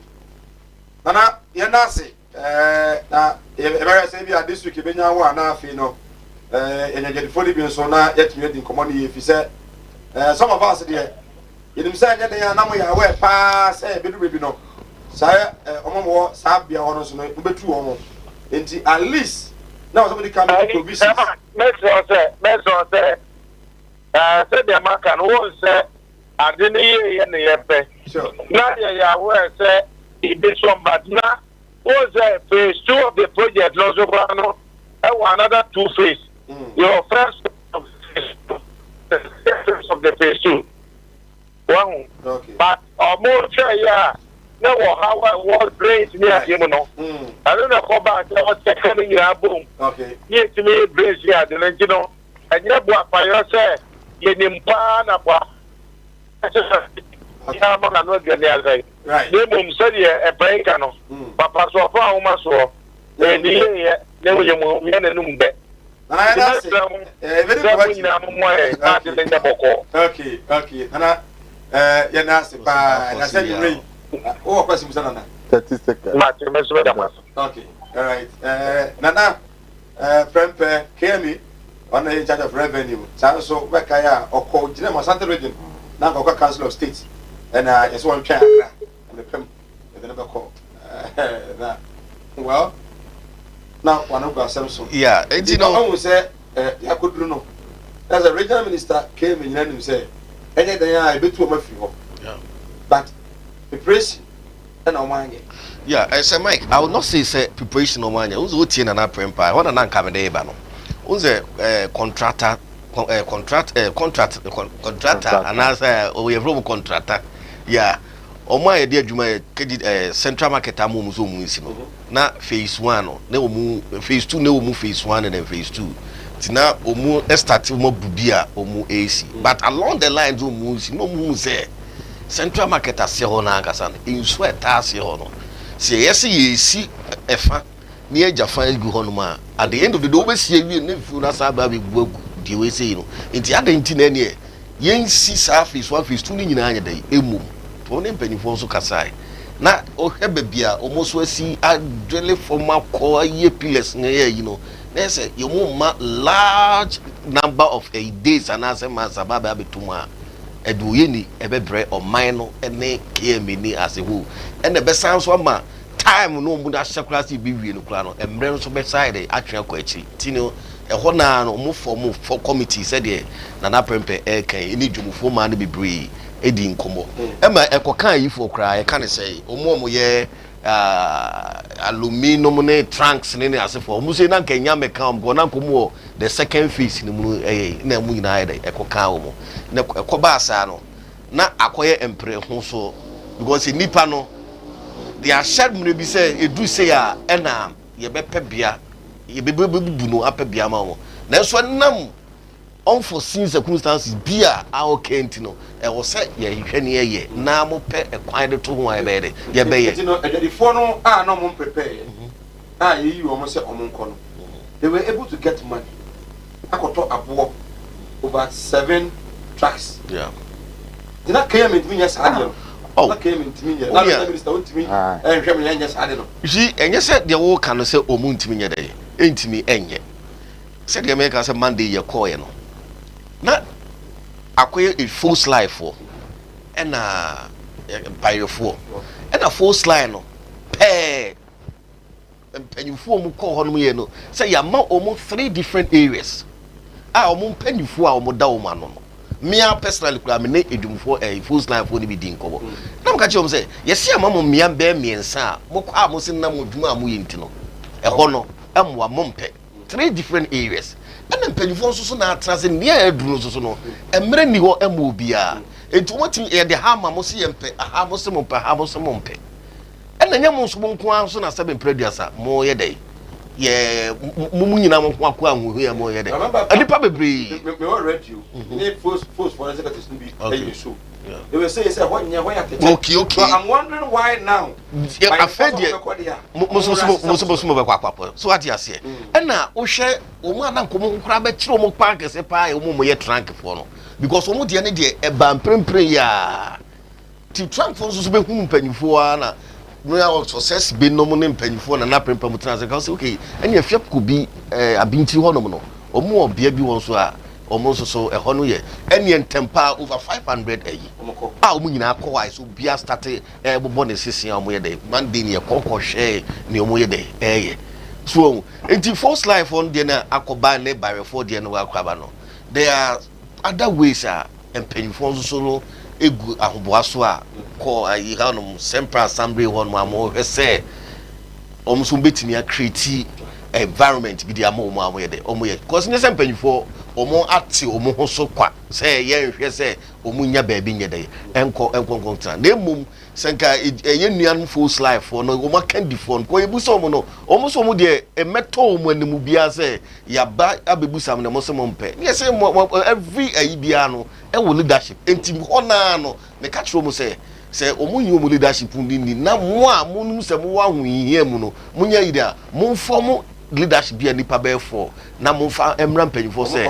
Nana, you're not say, now, if I say, we are this week, you know, and you get 40 billion, so now, yet you in commodity, if you said, some of us there, you said that they are now aware, pass, a bit of no. Sire, Omo, Sabia, honors, no, but 2 almost. At least, now somebody come to provisions. Let's say, said the American was, I didn't hear any effect. Sure. Now, you are aware, say, it some but now was phase 2 of the project Lozobrano and another 2 phase. Your first of the phase 2. One. Okay. But more yeah. No, how I was brains near you know. I don't know about what's coming in our boom. Okay. Yes, to me, brains here, the you know, and you what by yourself, you didn't pan up. Right. They will say a break, Papa so far, so and here, never you move in a number. Okay, okay. You're nasty, and I said you ring. Oh, question, 30 seconds. Okay, all right. Nana, friend, Kemi, on the charge of revenue. So, Wakaya or called General Santa Region, now Council of States. And it's one child and the pimp with another call. Well, now one of our Samsung. Yeah, and you know, I say, I could know. As a regional minister came in and said, any day I bet to my fuel. But the press and on one. Yeah, I say Mike, I would not say preparation on one. Who's routine and not empire? What an uncommon day, Bano. Who's a contractor, contractor, and as we have room contractor. Yeah, on my idea, you may Central Market Amumu. Now, phase 1, no move, phase 2, no move, phase 1 and then phase 2. Now, Omu start more Bubia, Omu AC. But along the lines, Omu, no move, say Central Market as Sehona Gasan, in sweat as Sehono. Say, yes, ye see a fan near Jaffa Guhonuma. At the end of the day, we see you never Nasabi work, the way say, in the other intinent, yen see South is 1 phase 2 in a day, Emu, Tony Penny Fonso Kasai. Na ohebebia almost we see a really former core year pillars near there's a you large number of days and as a mazababa betuma eduyeni ebebre or minor ene kmini as a who and the best sounds one man time no muda shakrasi bibi no kra no emre so be side atwe kwachi tino ehona no move for committee said there na prempe e kan eni dwumfo ma no bebre edi nkomo ema ekokan yifo kra e kan say omo ye aluminum ne trunks ne asefo omo say na kanya meka go na nkomo the second phase ni mu na mu nyina ye ekokan omo na ekoba asa no na akoye empre ho so because nipa no they are shared mun bi say edu say ya na ye bepe bia ye bebubu no apebia ma mo na so nam unforeseen circumstances bia okay ntino e wo say ye hwene ye na mo pe ekwan de to ho ye be ye be ye ntino edifo no no mo prepare ye yi wo mo say omo nko no they were able to get money akoto abo over 7 trucks. Yeah. Did not came into me yes I oh that came into me now the minister went to me and came in yes I don't know. You see and you said the wo kan say omu ntimi nye dey entimi enye said the America say Monday ye call ye no na akoye a false life for and by your for and a false line no pe empanyufo mu call hono ye no say ya ma omu 3 different areas omu empanyufo a omu da omu ano no me personally kura me ne edumfo false line for ni bi din kobo na mka chom say yesi amamo me be miensa mo kwa mo sin na mo dwuma amu yinti no hono amwa mompe 3 different areas and empanyufo so na atrase ne eduru so no emre ni ho amu bia enti mo tin ye de ha ma mo se yempe aha mo se mompe ha mo se mompe and nya mo so mo nko so na 7 producer mo ye dey ye mumu nyina mo kwa anhu ye mo ye dey adipa bebre me read you need force forensic test be you show they will say what okay so I'm wondering why now I fed you mo be kwa so what you say na wo hwe o mu ana nkomo nkura be kire o mu park se pa e mo ye trunk for no because o mu de ne de e ba mprempre ya ti trunk for so be hu mpanyifo ana no ya success be no mo ne mpanyifo na prempa mu trans ka say okay anya fiap ko bi abinti ho no no o mu obia bi won so a o mo so e ho no ye anya ntempa over 500 ayi o mu nyina akọ so bia start bobo ne sisi o mo ye dey Monday ne kokko hwe ne o mo ye dey ye so enti first life on dey na akoba ne bare for dey no akwaba no there are other ways mpanyifo so no egu ahoboaso a ko ayi hanom Central Assembly won mo hwese omso betimi a create environment bi dia mo ye de omo ye because ne sempanyifo omo ati omo ho so kwa say ye hwe say omo nya ba bi nye de enko tra na emum senka ye nuan false life for no omo kan di phone ko ebuso omo no omo so omo de emeto omo animu bia say ya ba abebusam na mo se mo mpe ye say every ayi bia no e wo leadership enti ho na no me ka tro mo say omo nyi omo leadership ni na mo a mo num se mo wa hu hie mu no mo nya ida mo form leadership bia nipa be for na mo fa emra mpanyifo say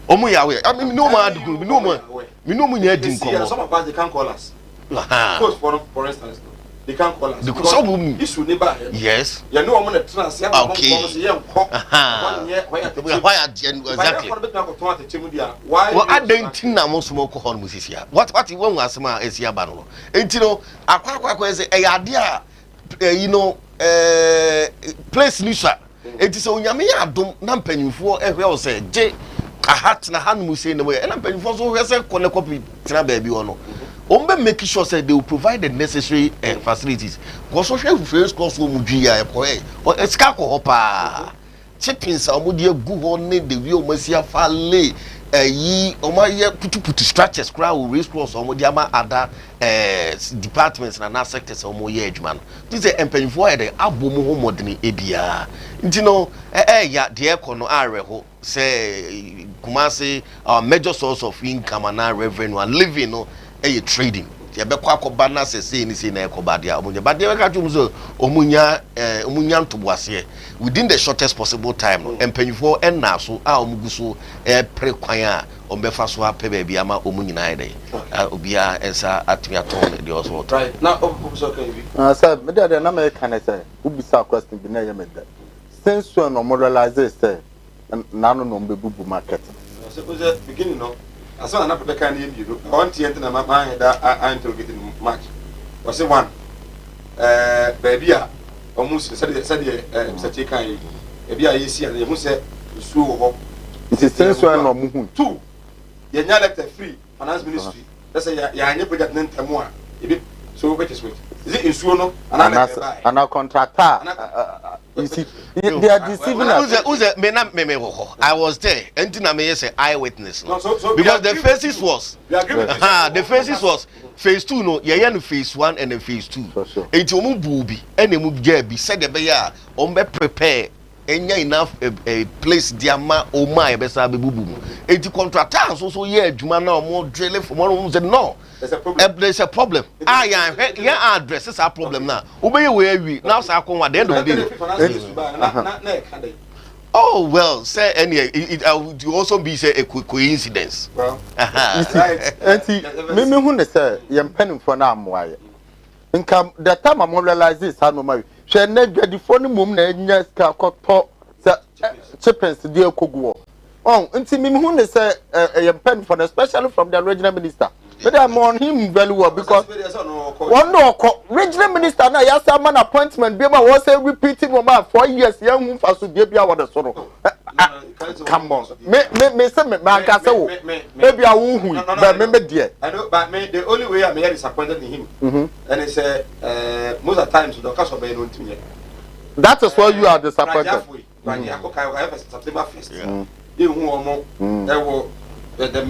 omo yawe I mean no man no mo nya din komo some of us they can't call us because for instance they can't call us because some issue neighbor yes you know I'm on a trans ya why exactly why well I don't think na mo smoke ho no sisia what when asema esia ba no enti no akwa say e ade a you know place ni sha enti so nyame ya adom na mpanyimfo ehwe o say je ahat na hanu mu say no e na mpanyimfo so hwe say kone copy tira ba bi ho no ombe make sure say they will provide the necessary facilities because social face cost for mudria or escako hopa chippings amudi gu ho ne the wi omasia fa le yi omaye putu structures crowd race cross amudi ama other departments na sectors omoye adwuma no this empanfo e dey abomu ho modern ebia nti no ya de ekono areho say Kumasi our major source of income and revenue and living no trading ya be kwa akoba na sese ni se na ekoba dia omunya but dey ka twum so omunya ntoboase within the shortest possible time no empanyfo enna so a omugu so pre kwan a ombefa so ape ba bia ma omunyina dey obia ensa atumi aton dey also right now so can be sir me dey na me kan say ubisa question bi na ye me dey since when no realize say nano no mbebubu market so was beginning no as one na pe kan ye bi I want to enter na man that I interrogating match was it one baby a almost said Mr. Kan e bia ye si and you say su ho it is since when no muhu two ye nya elected free finance ministry let's say ya anya project nentamo a e bi so which is it in suono and a contractor you see they are deceiving us. Who's I was there and me say eyewitness no? Because the phases was the phases was phase 2 no ye no phase 1 and then phase 2 enti omu bubi ene mu bi said the be ya o be prepare enya enough place diama o ma e be sa be bubu mu enti contractor so ye adwuma na o mo drill for mo say no there's a problem yeah address is a problem now obey we now say akon at the end of the day. Oh well, say any it would also be say a coincidence. Well, me who say yem penim for na amwaye. Nka the time I realize this how no marry. She na dwadi for no mum na nya ska koto say chippens dey koguo. Oh, nti me who say yem penim for especially from the regional minister. But I'm on him very well because one no regional minister na ya say man appointment be ma was say repeating for 4 years young for so be bia what the soro come on me say me can say wo maybe I won but me there I know but me the only way I'm here disappointed in him and it's most of the times the cause of be no ntimi that is why you are disappointed when you have September 1st you who omo the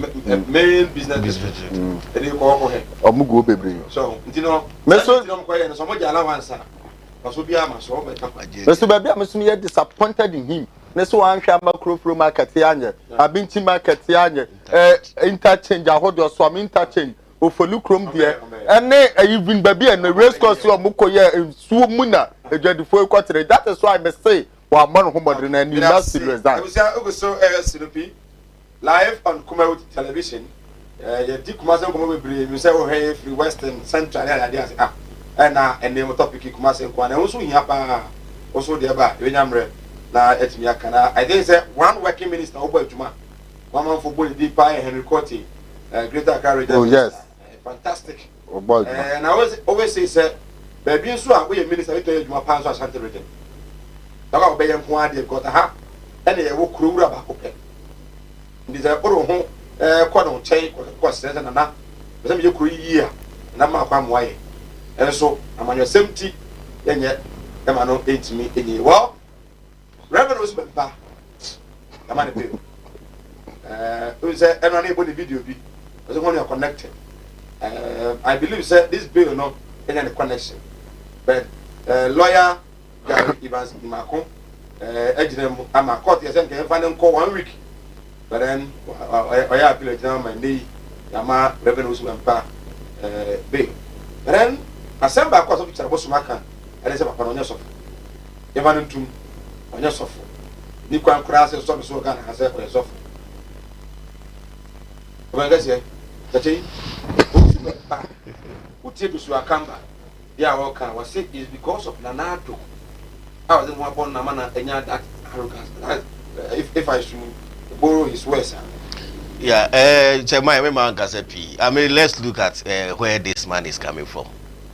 main business district and you go ahead omugo bebre so you know me so so mo jala wansa so bia ma so be me so bia me so me disappointed in him me so wan hwa macro market anye abinti market anye interchange ahodo so am interchange ofolu krom there ene even bia na race course o mukoye suo mu na edwadifo ekwatere that is why me say wa man ho modern na ni last result so SNP live on Kumawood television ye di Kumasi Kumawood bre you say we here free western central area and name topic Kumasi Kumawood na so hia pa also there ba we nyamre na etimi aka na I think say one working minister obo adwuma one man for body deep Henry Cotti greater Accra region. Oh yes, fantastic and I always say baby so a we minister we to adwuma pa so Ashanti region taka obey nko ade because ha ene ye wo kurowura ba kopɛ ndi za oro ho kwa no chei kwa sese na na be me kuru yi a na ma kwa moaye enso amanyo semti yenye e ma no entimi enyi wo reverend was ba amane pe we say eno na ebo the video bi so when you are connected I believe say this bill no any connection but lawyer Gary Evans Imako ejinem ama court yes nke fa ne nko 1 week but then oya appeal ejina my day yama revenue usumpa be then assemble court of picture bosumaka ele se papa no nyesof Evan ntum onyesof ni kwa nkura se so ga na se onyesof obangase tachi usumpa utie do su akamba dia woka was say is because of Nanado. I was in one born Namana and that arrogance. If I should borrow his words. Yeah, I mean, let's look at where this man is coming from.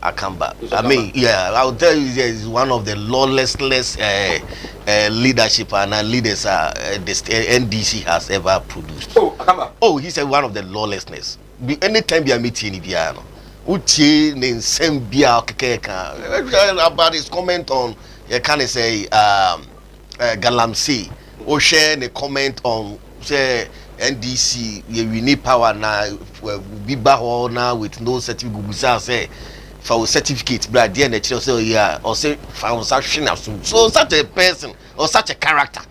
Akamba. I mean, yeah, I'll tell you, he's one of the lawless leadership and leaders this NDC has ever produced. Oh, Akamba. Oh, he's one of the lawlessness. Anytime you are meeting Ibiano, utie ne nsem bia okeka about his comment on you can say Galamsey or share the comment on say NDC we need power now be back now with no certificate say for certificate but the nature say yeah or say for such so such a person or such a character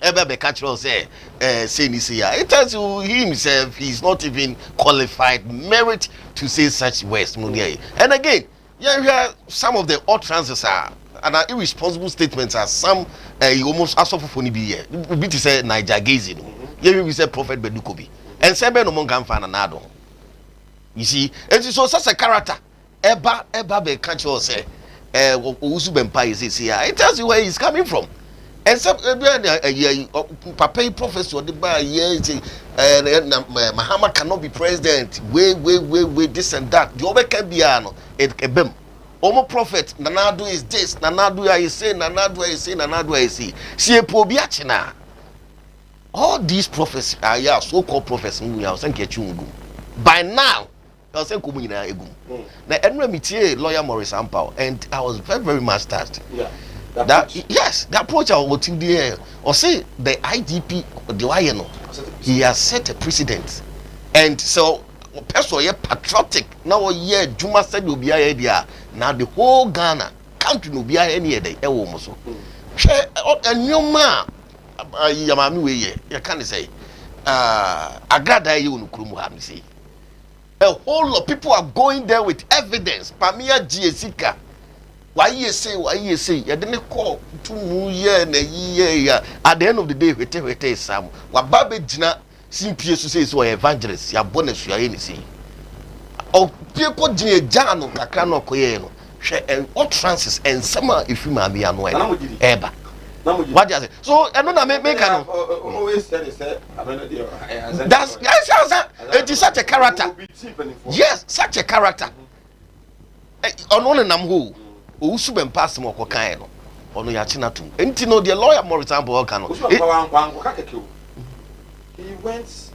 ever be catch say it tells you himself he's not even qualified merit to say such words. And again, yeah, some of the utterances are and irresponsible statements are some almost as of funny be here. We to say Niger gazing. Yeah, we say Prophet Bedukobi. And Sebe no mongan fan anado. You see, and so such a character ever be catch say Usu Bempa is here. It tells you where he's coming from. And some Papa professor the bar Mahama cannot be president. Wait, this and that. The other can be a Omo prophet Nanadu is this, Nanadu I say, Nanadu I say, Nanadu I say. See a pobiachina. All these prophets are so-called prophets. By now, I was saying now every lawyer Maurice Ampao, and I was very much touched. Yeah. The approach I was in the air or say the IGP the YNO he has set a precedent, and so person patriotic now Juma said will be idea now the whole Ghana country will be any day so and your man Yamami way you can't say Agrada you no say a whole lot of people are going there with evidence Pamia Giesica. Why you say? You didn't call 2 years and a year. At the end of the day, we Sam. What Babe Jina simply to say so evangelists, your bonus, your anything. Oh, people Jina Jano, Kakano Koyeno, share and what Francis and summer if you may be annoyed. Ever. What does it? So, I don't know, make always said, that's it is such a character. Yes, such a character. On one and I'm who. Usu ben pass mo ko kan no ono ya china tum enti no the lawyer Maurice Ampao kan no he went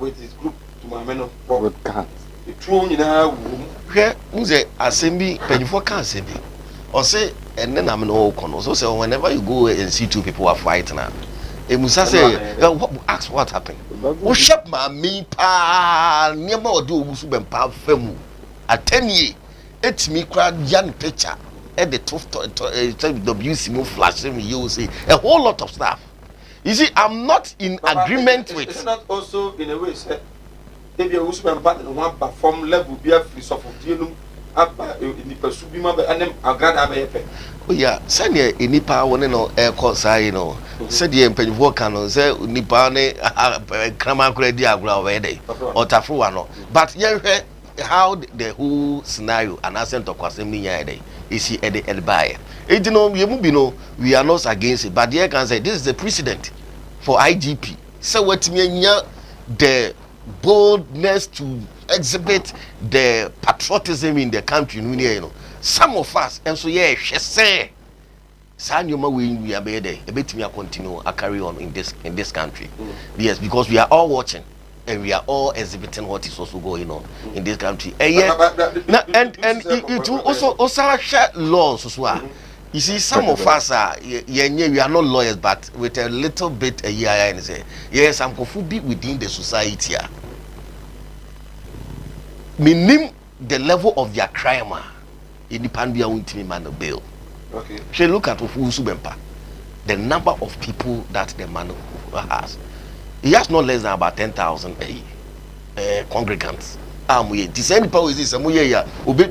with his group to Mameno with cats the throne nyina wu hwe nze assembi penifo kan assembi o say enne na me no ko no so say whenever you go and see two people are fighting na emusa say ask what happened wo shep ma mi pa niam odi ogusu ben pa famu atenie etimi crowd young picture at the WC move flashing you see a whole lot of stuff. You see, I'm not in agreement with. It's not also in a way said if you use my partner one perform level be a free of dealing in the pursuit and them agrada. Oh yeah, send ye in Nipa one no air course you know. Said ye penny volcano say Nipa ne krama credit agra wede or tafu but yeah how the whole scenario and accent of Kwasemi is he at the buyer. We are not against it, but the can say this is the precedent for IGP. So what mean the boldness to exhibit the patriotism in the country, you know. Some of us, and so yeah, she say we are better, a bit me continue a carry on in this country. Yes, because we are all watching. And we are all exhibiting what is also going on in this country. And it will also share laws as well. You see, some of us are we are not lawyers, but with a little bit a year and say, yes, I'm going to be within the society. Meaning the level of their crime in the Pandia Wintimi man of bail. Okay. She look at Ufu Bempa, the number of people that the man has. He has not less than about 10,000 congregants. The same power is this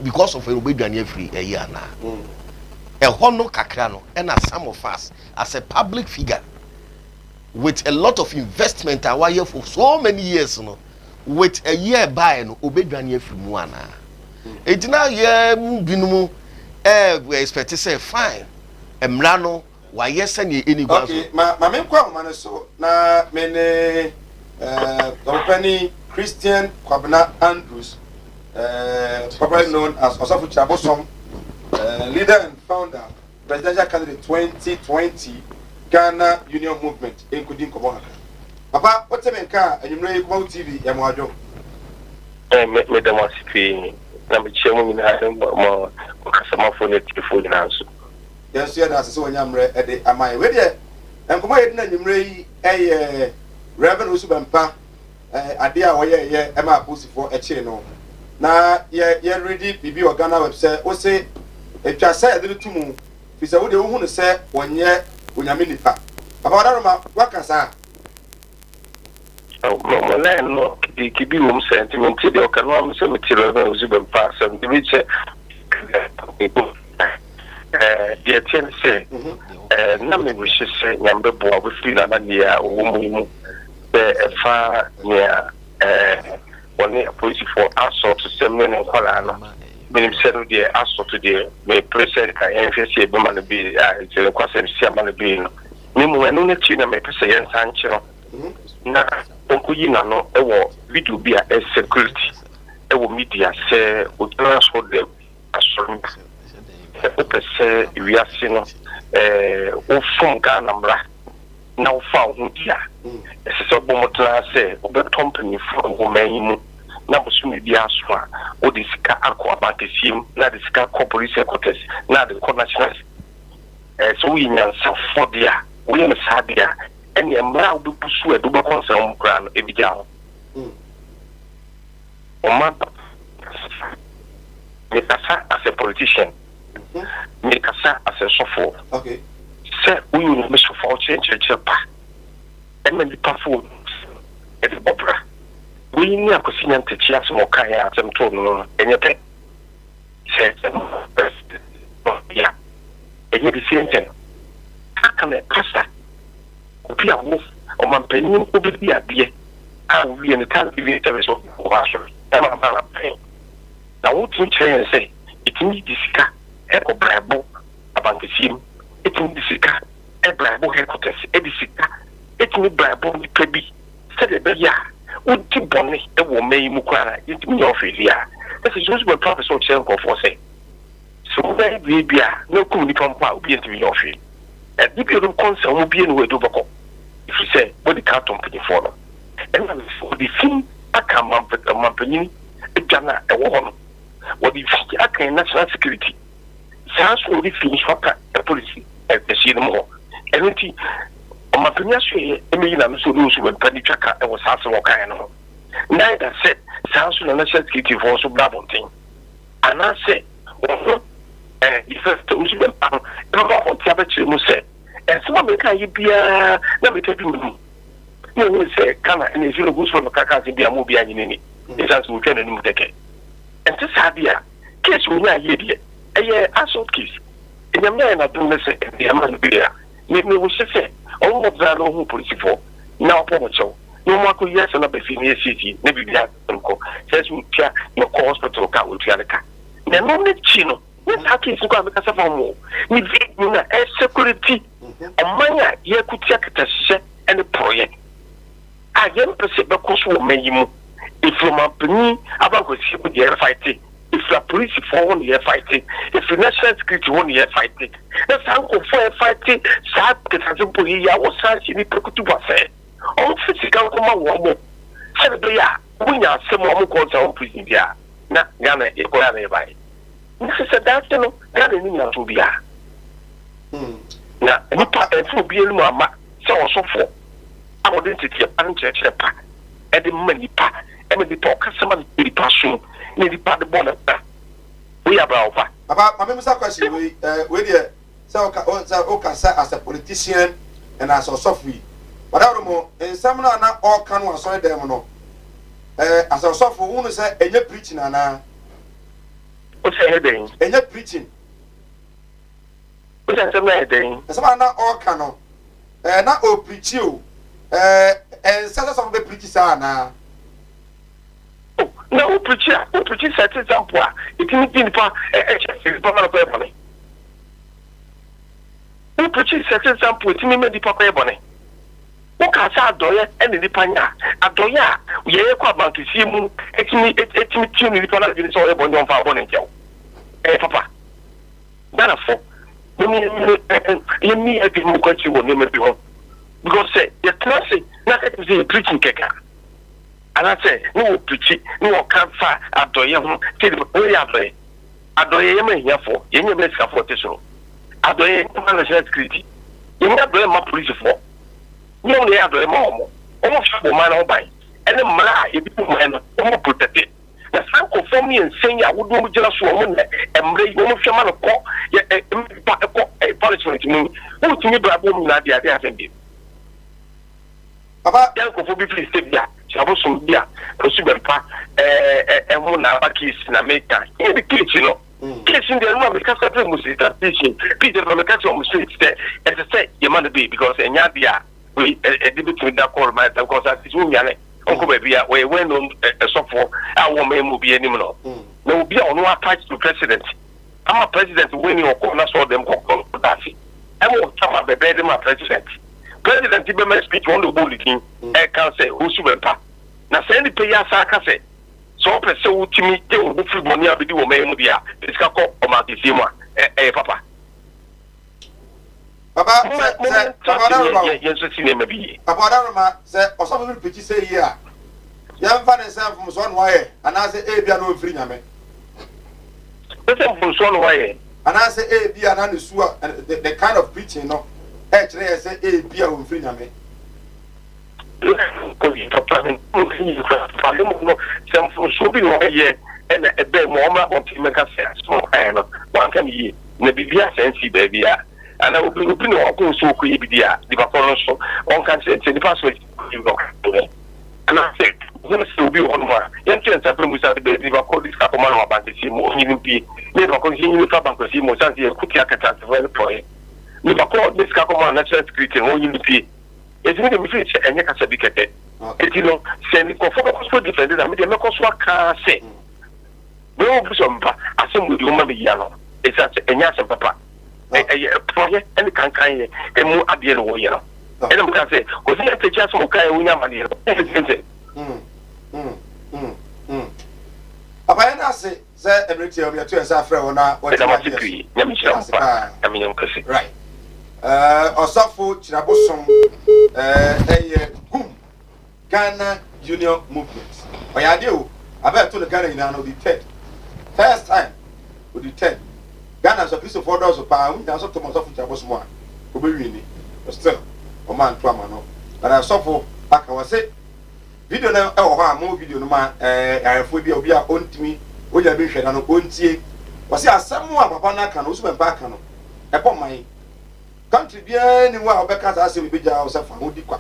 because of a free a year now. A hono kakrano, and as some of us as a public figure with a lot of investment away for so many years, you know, with a year by no obedient free muana. It's now yeah binumu we expect to say fine. Emrano. Why yes any okay, my main question so na mene company Christian Kwabena Andrews probably known as Osafu Chabosom leader and founder presidential candidate 2020 Ghana Union Movement including Kobohaka. Papa, what's the car and you know Kumawood TV yamwajo? Me demasifi na me chemu ni na mo kasama fo ne telefone na so yes ya na se wonyamre e de amai we de enkomo ye na nyimre yi Reverend Usubempa ade a woye ye e ma aposifo e chire no na ye ready bibi Ghana website o se etwa sai de tumu fi se wo de wo hu ne se wonye onyame nipa papa wadaroma wakasa mo na no kibi wo sentiment de o kan wa mo se metiro Reverend Usubempa so de bi che de tien se na me wish se nyambe bo wo fi na dia wo mu fa nya one police for assault to semen and kola no minim se no de assault de me president ka enfese be man be a kwasem sia man be no me mu eno na chi na me pese yen sanchiro na onkuyi na no e wo video bi a security e wo media se o transfer de assurance e pese wiase no o fon ka na mra na o fa ho dia ese so bo motla se o be company from wo man na busumi bi aso a o de sika akọ abatesim na de sika corporate secretary na de national so we nyansa for dia we na sadia ene emra do busu edo be concern kra no e bidia ho o man me kasa as a politician me kasa as a sofo okay se we no me sofo change pa e me di pafo e de bobra we ni akosi nyante chia so kan ya atem to no enyepe se ya enye di sienten akane kasa obi awo o man penin obi bi ade a we ni tan bi te so o ba so e ma ba pe na wo tun chen se itini disika e ko brabo abankesim itini disika e brabo headquarters e disika itini brabo ni pebi se de be ya uti bone e wo mai mu kwara itimi ofilia this is just what professor Chenko for say so we be no community pompa obi itimi ofil e dibi ro concern mo bi enu we do boko if you say body card company for no and for the thing aka mampanyin e gana e wo no what the aka national security sans for the finish aka police e see them all anything mampanyin so e me na so do so pani twaka e wo sase wo kan no neither said sans for national security for so blabontin and I say if to usbe pan e ba o tia ba chi mu say e so me kan yi bia na me tebi mu no say kana e zero go so no kaka se bia mu bia nyini ni e sans wo twa na ni mu teke and to sabia case wo na ye bia e assault case e nyamna na do me say e amana bia me wo se all of that no police for now promotion no more ko yes na be fini city na bibia nko says we tia no hospital ka we tia ka na no ne chi no we take su ko ameka safa mo ni video na security amanya ye kutia katahye and project a ye mpese be ko so mayimu if from company abanko si ko dey fighting if the police for one year fighting if the national security 1 year fighting that's how go for fighting sa katahye police ya wo sa si ni prekutu ba say on physical kuma wo mo se be ya wunya se mo mo ko sa on prison dia na Ghana e ko ya na bai this is a dance no Ghana ni na to bia na ni pa e fu bia ni mo ama se wo so fo a wo den tete an cheche pa e de mani pa e me de to kasama ni pa so ni di pa de bona pa we abra ofa papa mama me sa question we dey o ka say as a politician and as a software whatever mo in some na all can one so dem no as a software who say enye preaching na o say heading enye preaching o say heading some na all can no na o preach you and some be preach sa na na o preach set example it ni pa pa na pa bone o preach set example it ni me di pa pa bone o ka sa adoye ene ni panya adoye a ye kwa abankisi mu etimi tinu ni pa na bi so e bone on fa bone ntia papa dana fo me e bi mu kwachi wo ne me bi ho because say you can say na ka ti preaching keka And I say, no preaching, no cancer, adoye ho, tell me where adoye. Adoye yeme here for, yenye me ska for teso. Adoye ma national security. Yenye adoye ma police for. No ne adoye ma omo. Omo fabo man obai. Ene mra e bi man omo protect it. Na sanko for me and saying ya would do just so omo na emre omo hwema no ko ye punishment mu. Who to me brabo na dia dia asem bi. Papa yanko for bi please stay there. Chabo so dia prosubempa emu na ba case na America. E bi case no. Case in the room because of the Muslim tradition. Peter from the country of Muslim say as I say you man be because enya dia we debate with that call my because that is woman yane. Onko baby we when on so for our men will be anymore. No will be on no attached to president. I'm a president when you call na so them call that. I will come up be my president. President Ibeme speech on the bulletin, I can say, who should pa. Now, send the pay as I can say. So, so to me, they will be free money. I'll be doing Memodia. It's got called Omakisima, Papa. Papa, yes, maybe. Papa, say, or some of the pitches say, yeah. Young fan and son from one way, and I say, A, be no free name. Listen from one way, and I say, A, be an unusual, and the kind of preaching, no. Actually, I say, A, be a free name. Some shopping over here and a bit more of Timaka small iron. One can ye, maybe be a sensi baby. And I will be looking at so quick, the Bacono, one can say the password. And I said, let us be on one. Young children have been without the baby, call this couple man about the same or even be never continue to bank with him or something, a cookie catastrophe for him. Never call this couple man natural security or unity. It's really a message and you can say, it's you know, sending for defenders. I mean, the Mercos can say, no, some assume with you, maybe yellow. It's at a yes and papa. A project and the can kind and more at the end of the year. And I'm going to say, was it a just more kind of money? Papa, say, every time you're to suffer on what I'm right. Osafo Chirabosom Gum Ghana Union Movement. Oyadeo, I bet to the Ghana Union will be 10. First time will be 10. Ghana is a piece of $4 a pound. That's up to myself with Chabosmo. Ubini, but still, a man to a man. But I saw for back. I was say, video now, more video no man, I will be a own to me. We have been sharing on own tea. Was there someone Papa can also back on upon my country bien ni wa obeka sa se beja o se fa hodi kwa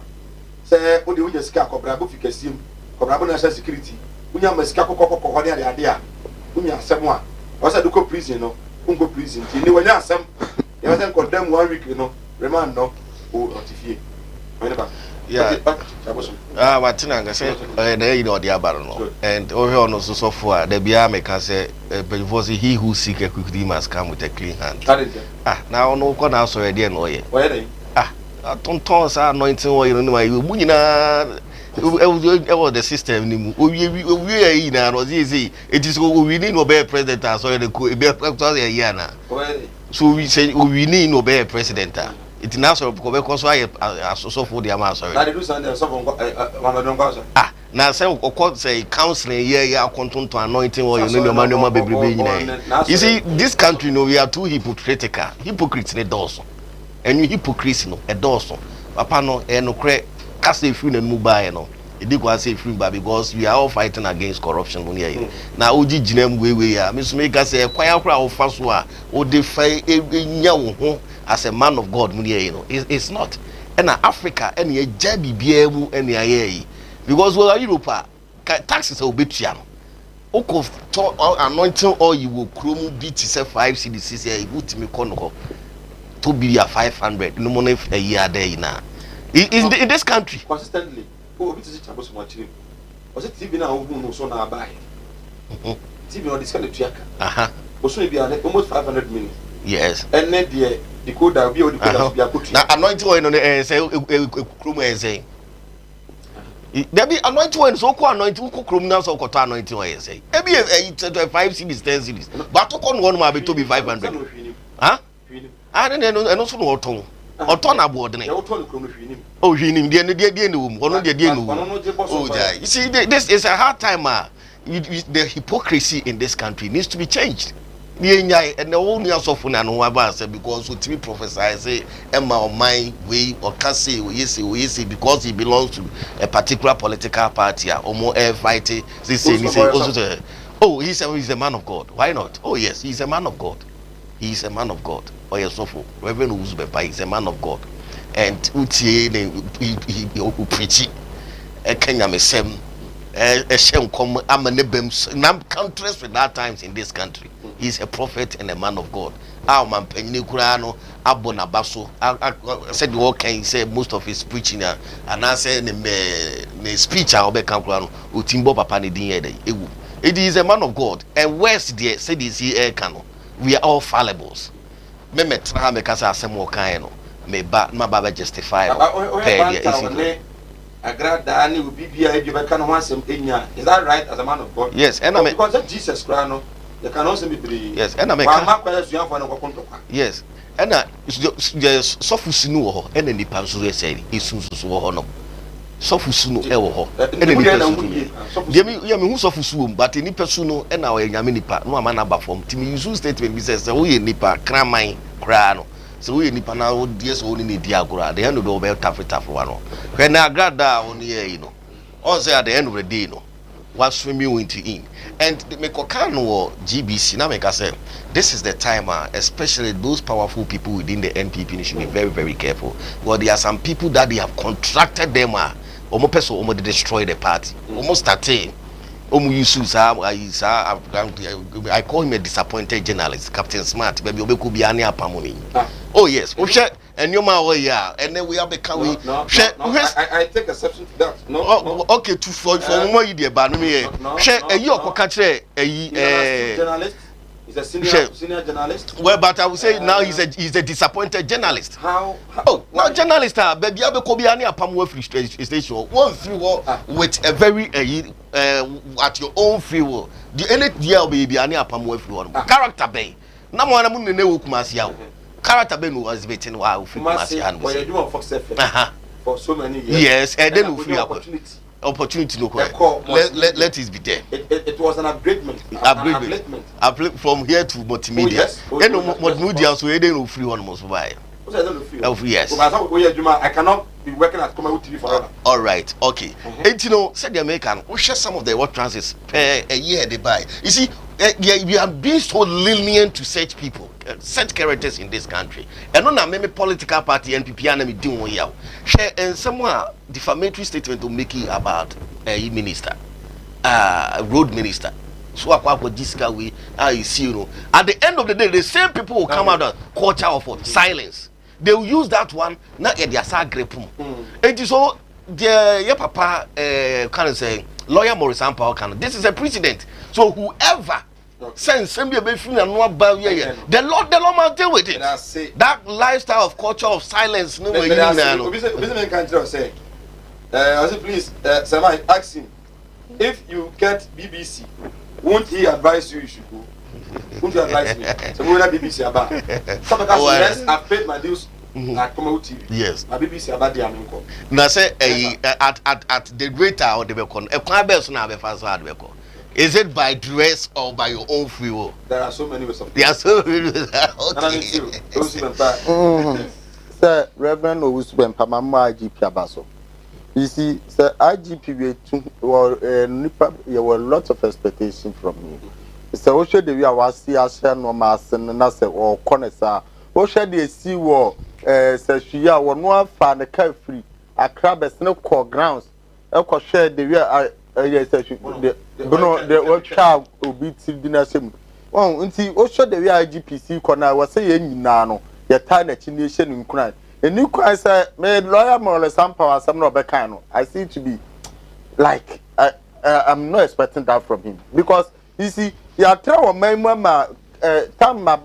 se o de unya sika kobra bo fikasiem kobra bo na security unya ma sika kokoko ho de ade a unya asem a o se do ko prison no unko prison ti ni wanya asem e wa se condemn 1 week no remand no o notify wena ba yeah what na nga say na yi no de abaro no and o he ono so for the bia me ka say before say he who seek equity must come with a clean hand. Now no ko na so e de no ye tonton sa anointing oil no ma you nyina e was the system ni mu owie yi na no say it is we need no be president as so the ko e be actually a year na so we say we need no be president. It now so because why so for the amount sorry. That do something so now say counseling here control to anointing or you know manual baby. You see this country we are too hypocritical. Hypocrites ne doso. And you hypocrites no a doso. Papa no e no cre cast a free and move by no. It did go say free because we are all fighting against corruption here. Now oji jinem we ya. Miss Mega say kwaya kra of faswa o defy nya as a man of God, you know, it's not. And Africa, and a jabby beemu, and a because well, Europe, taxes will be trial. Oko anointing or you will chrome beat 5 CDCs here, you put me corner to be a 500, no money a year there now. In this country, consistently, who will visit Chabos watching? Was it TV now who so now buy? TV or this kind of triaka? Was be almost 500 million. Yes. And then the code that be now anointing oil on the say krum say there be anointing oil so ko anointing ko krum now so ko anointing oil say e be 5 cities 10 cities but to kon one ma be to be 500 huh I don't know so no ton Otona board. Oh, he named the you see, this is a hard time. The hypocrisy in this country needs to be changed. And the only also for because we TV prophesy say Emma or my way or can say we say because he belongs to a particular political party or more air fighting. He's a man of God. Why not? Oh yes, he's a man of God. He's a man of God. Oh yes, so for Reverend Uzbepa, he's a man of God. And he preach a Kenya mesem a shem come countries with that times in this country. He's a prophet and a man of God. Our man Penikurano, Abonabaso. I said what can he say most of his preaching and I said the speech I'll be Kamkurano, Utimbo Papani Dinye. It is a man of God. And where's the said is he a cano? We are all fallibles. Meme tra me kasa asemo kan no. Me ba ma baba justify no. Is that right as a man of God? Yes, and because Jesus Christ, you can also be free. Yes, and yes, and just sofusinu and then the pansu said, Isusu no. Sofusunu ewo and then who sofusu, but in Nipasuno and our Yaminipa, no man about from Timmy use statement, he says, we nipa, cramine, crano. So we nipa now, dears only Diagora, the end of the over Tafita for one. When I got down on here, you know, also at the end of the day, no, was swimming into in. And the Mekokano or GBC, now make us say, this is the time, especially those powerful people within the NPP should be very, very careful. Well, there are some people that they have contracted them, almost destroy the party, almost starting. I call him a disappointed journalist, Captain Smart. Baby, oh yes, and you yeah, and then we have become. I take exception to that. No, okay, for more you dear, but me, journalist. He's a senior journalist. Well, but I would say now he's a disappointed journalist. How? Oh, now journalist, baby, I be Kobiani a Pamu free station. One free will with a very at your own free will. The only deal baby ani a Pamu free one. Character bay. No one among the new Kumasiao. Character bay was waiting while Kumasian was a doing for so many years. Yes, and then we opportunity no let it be there. It was an upgradement. From here to multimedia. And multimedia so they don't free one most buy. Yes. I cannot be working at Kumawood TV forever. All right, okay. And you know, said the American, we share some of the work transits per a year they buy. You see, we are being so lenient to such people, such characters in this country. And on a many political party NPP and doing here. Share and somewhere defamatory statement to make it about a minister, road minister. So I this guy we you see, you know. At the end of the day, the same people will come out of culture of silence. They will use that one not at their sagrepum. And so the papa can say lawyer Morris Ampa can. This is a precedent. So whoever sends somebody a bit and no the law must deal with it. That lifestyle of culture of silence. No way. Please, Samai, ask him if you get BBC, won't he advise you should go? Won't you advise me? So we will not BBC about. Some because I've paid my dues at Kumawood TV. Yes. My BBC about the Aminko. Now say at the greater or the Becon, a club now be fast hard Becon. Is it by dress or by your own free will? There are so many ways of. There are so many ways. Sir, Reverend Owusu Pamama IGP Abaso. You see, sir, IGP there were lots of expectations from me. So what should we are see as no mass and nasa or connoisseur? What should they see war? Says she are one fan the car free. A crab as no core grounds. I could share the real yes, the old child will be dinner sim. Oh, and see, what should the IGPC corner was saying nano, your time at nation in crime. A new cry made lawyer more or some power, some rubber cano. I seem to be like I'm not expecting that from him because you see. Ya trawo my mama tamma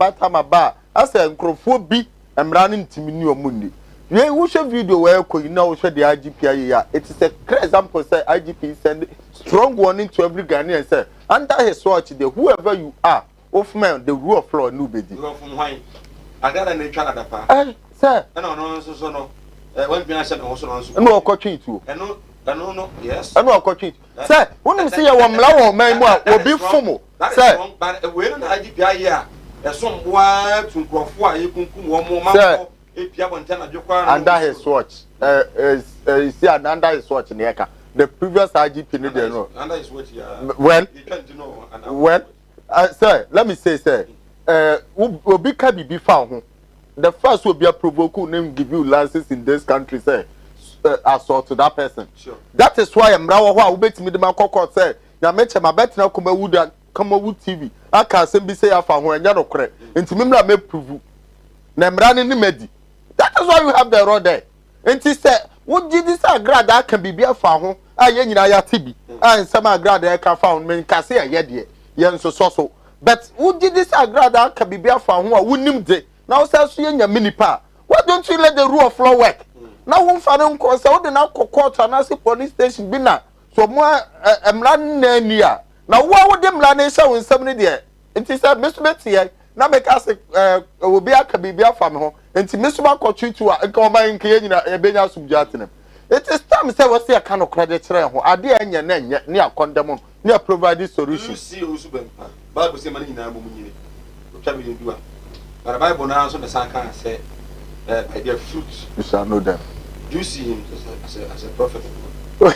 ba asa nkrofo bi emra ntimi ni omundi we wo hwe video we ko ina wo hwe the IGP ya it is a clear example say IGP send strong warning to every Ghanaian say under his watch the whoever you are of man the rule of law no be di from why I got an try that pa Sir. No, so. When we are saying also no coaching too. No, yes. I know coaching. Sir, when you see a one flower, man, will be formal. Sir, but when I give you here, there's some wild to go for you can come one more if you have under his watch. You see, under his watch in the Eka. The previous IGP, no, they know. Under his watch, well, sir, let me say, sir, will be can be found. The first will be a provoke name give you license in this country, sir. Assault to that person. Sure. That is why I'm now who bet me the man court say. Ya mention my bet now Kumawood TV. I can simply say I found when you're correct. Into me may prove. Nemran in the medi. That is why we have the road there. And he said, what did this grad that can be a found? I yen ya TB. And some grad that can found me can say a yet yen so. But who did this grad that can be a found who wouldn't him now says you in your mini pa. Why don't you let the rule of law work? Now one father cause I would not court and ask police station dinner. So more running near. Now why would them land so in somebody there? And he said, Mr. Betty, now make us will be a cabibia from home. And to Mr. Marco to a combine a benya subjecting. It is time say what's the kind of credit who are there in your name near condemn near provide this solution. You see who's Bible say money in a woman. What you do? But the Bible now so the sun can say by their fruits you shall know them. Do you see him as a prophet of God?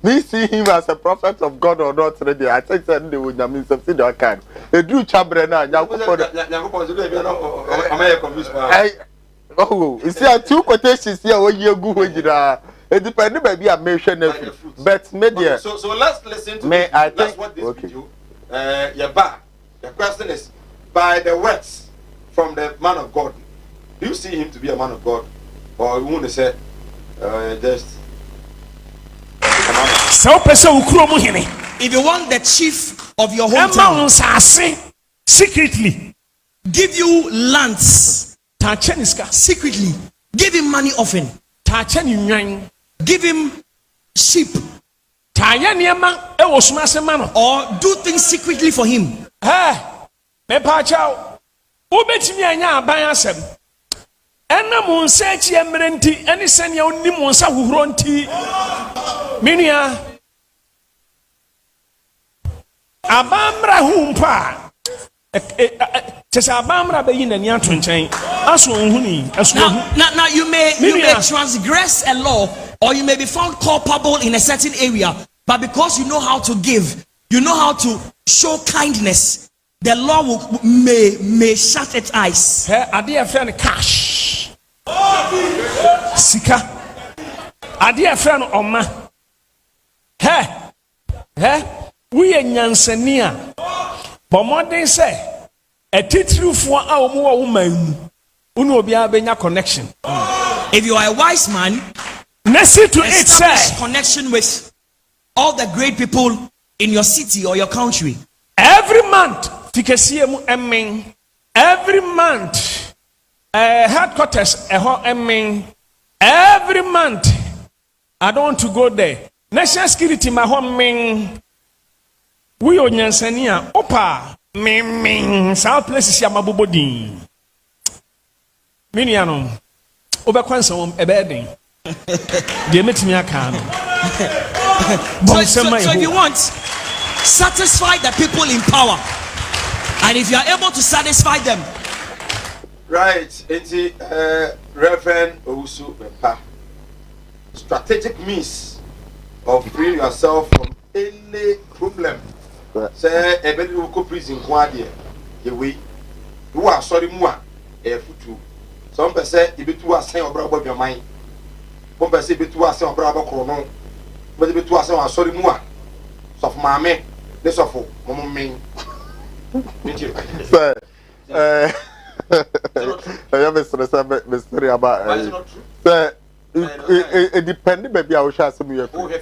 Me see him as a prophet of God or not today. I think that they would mean something that kind. They do chamber now. Oh, you see, two quotations here where you go with it depends maybe I mention it. But media. So let's listen to me. I think what this video. Your back. The question is by the words from the man of God. Do you see him to be a man of God? Or you want to say just if you want the chief of your hometown secretly give you lands secretly give him money often give him sheep or do things secretly for him Ena monsa chi emrenti eni sene onni monsa huhuro nti minia abamra humpa tesa abamra be yin ani atonchen aso ohuni aso now you may transgress a law or you may be found culpable in a certain area, but because you know how to give, you know how to show kindness, the law may shut its eyes. Ade friend cash sika ade friend oma we nyansani a bomodin say etitirifuo a omo wo woman unu obi abenya connection. If you are a wise man, establish connection with all the great people in your city or your country. Every month every month headquarters every month I don't want to go there. National security my home we on Yansania opa South places ya mabobodin miniano obekwanso ebedin de metimi aka no. So if you want, satisfy the people in power, and if you are able to satisfy them, right? It's Reverend Owusu Bempa. Strategic means of freeing yourself from any problem. Say a very local prison quadia, the way you are sorry more a futu. Some people say if it was saying about your mind, one person if it was saying about chrono, but if it was saying sorry more. So for my man, this of Mama Ming. Sir, I have a story about sir. It depends, maybe I will share some of your food.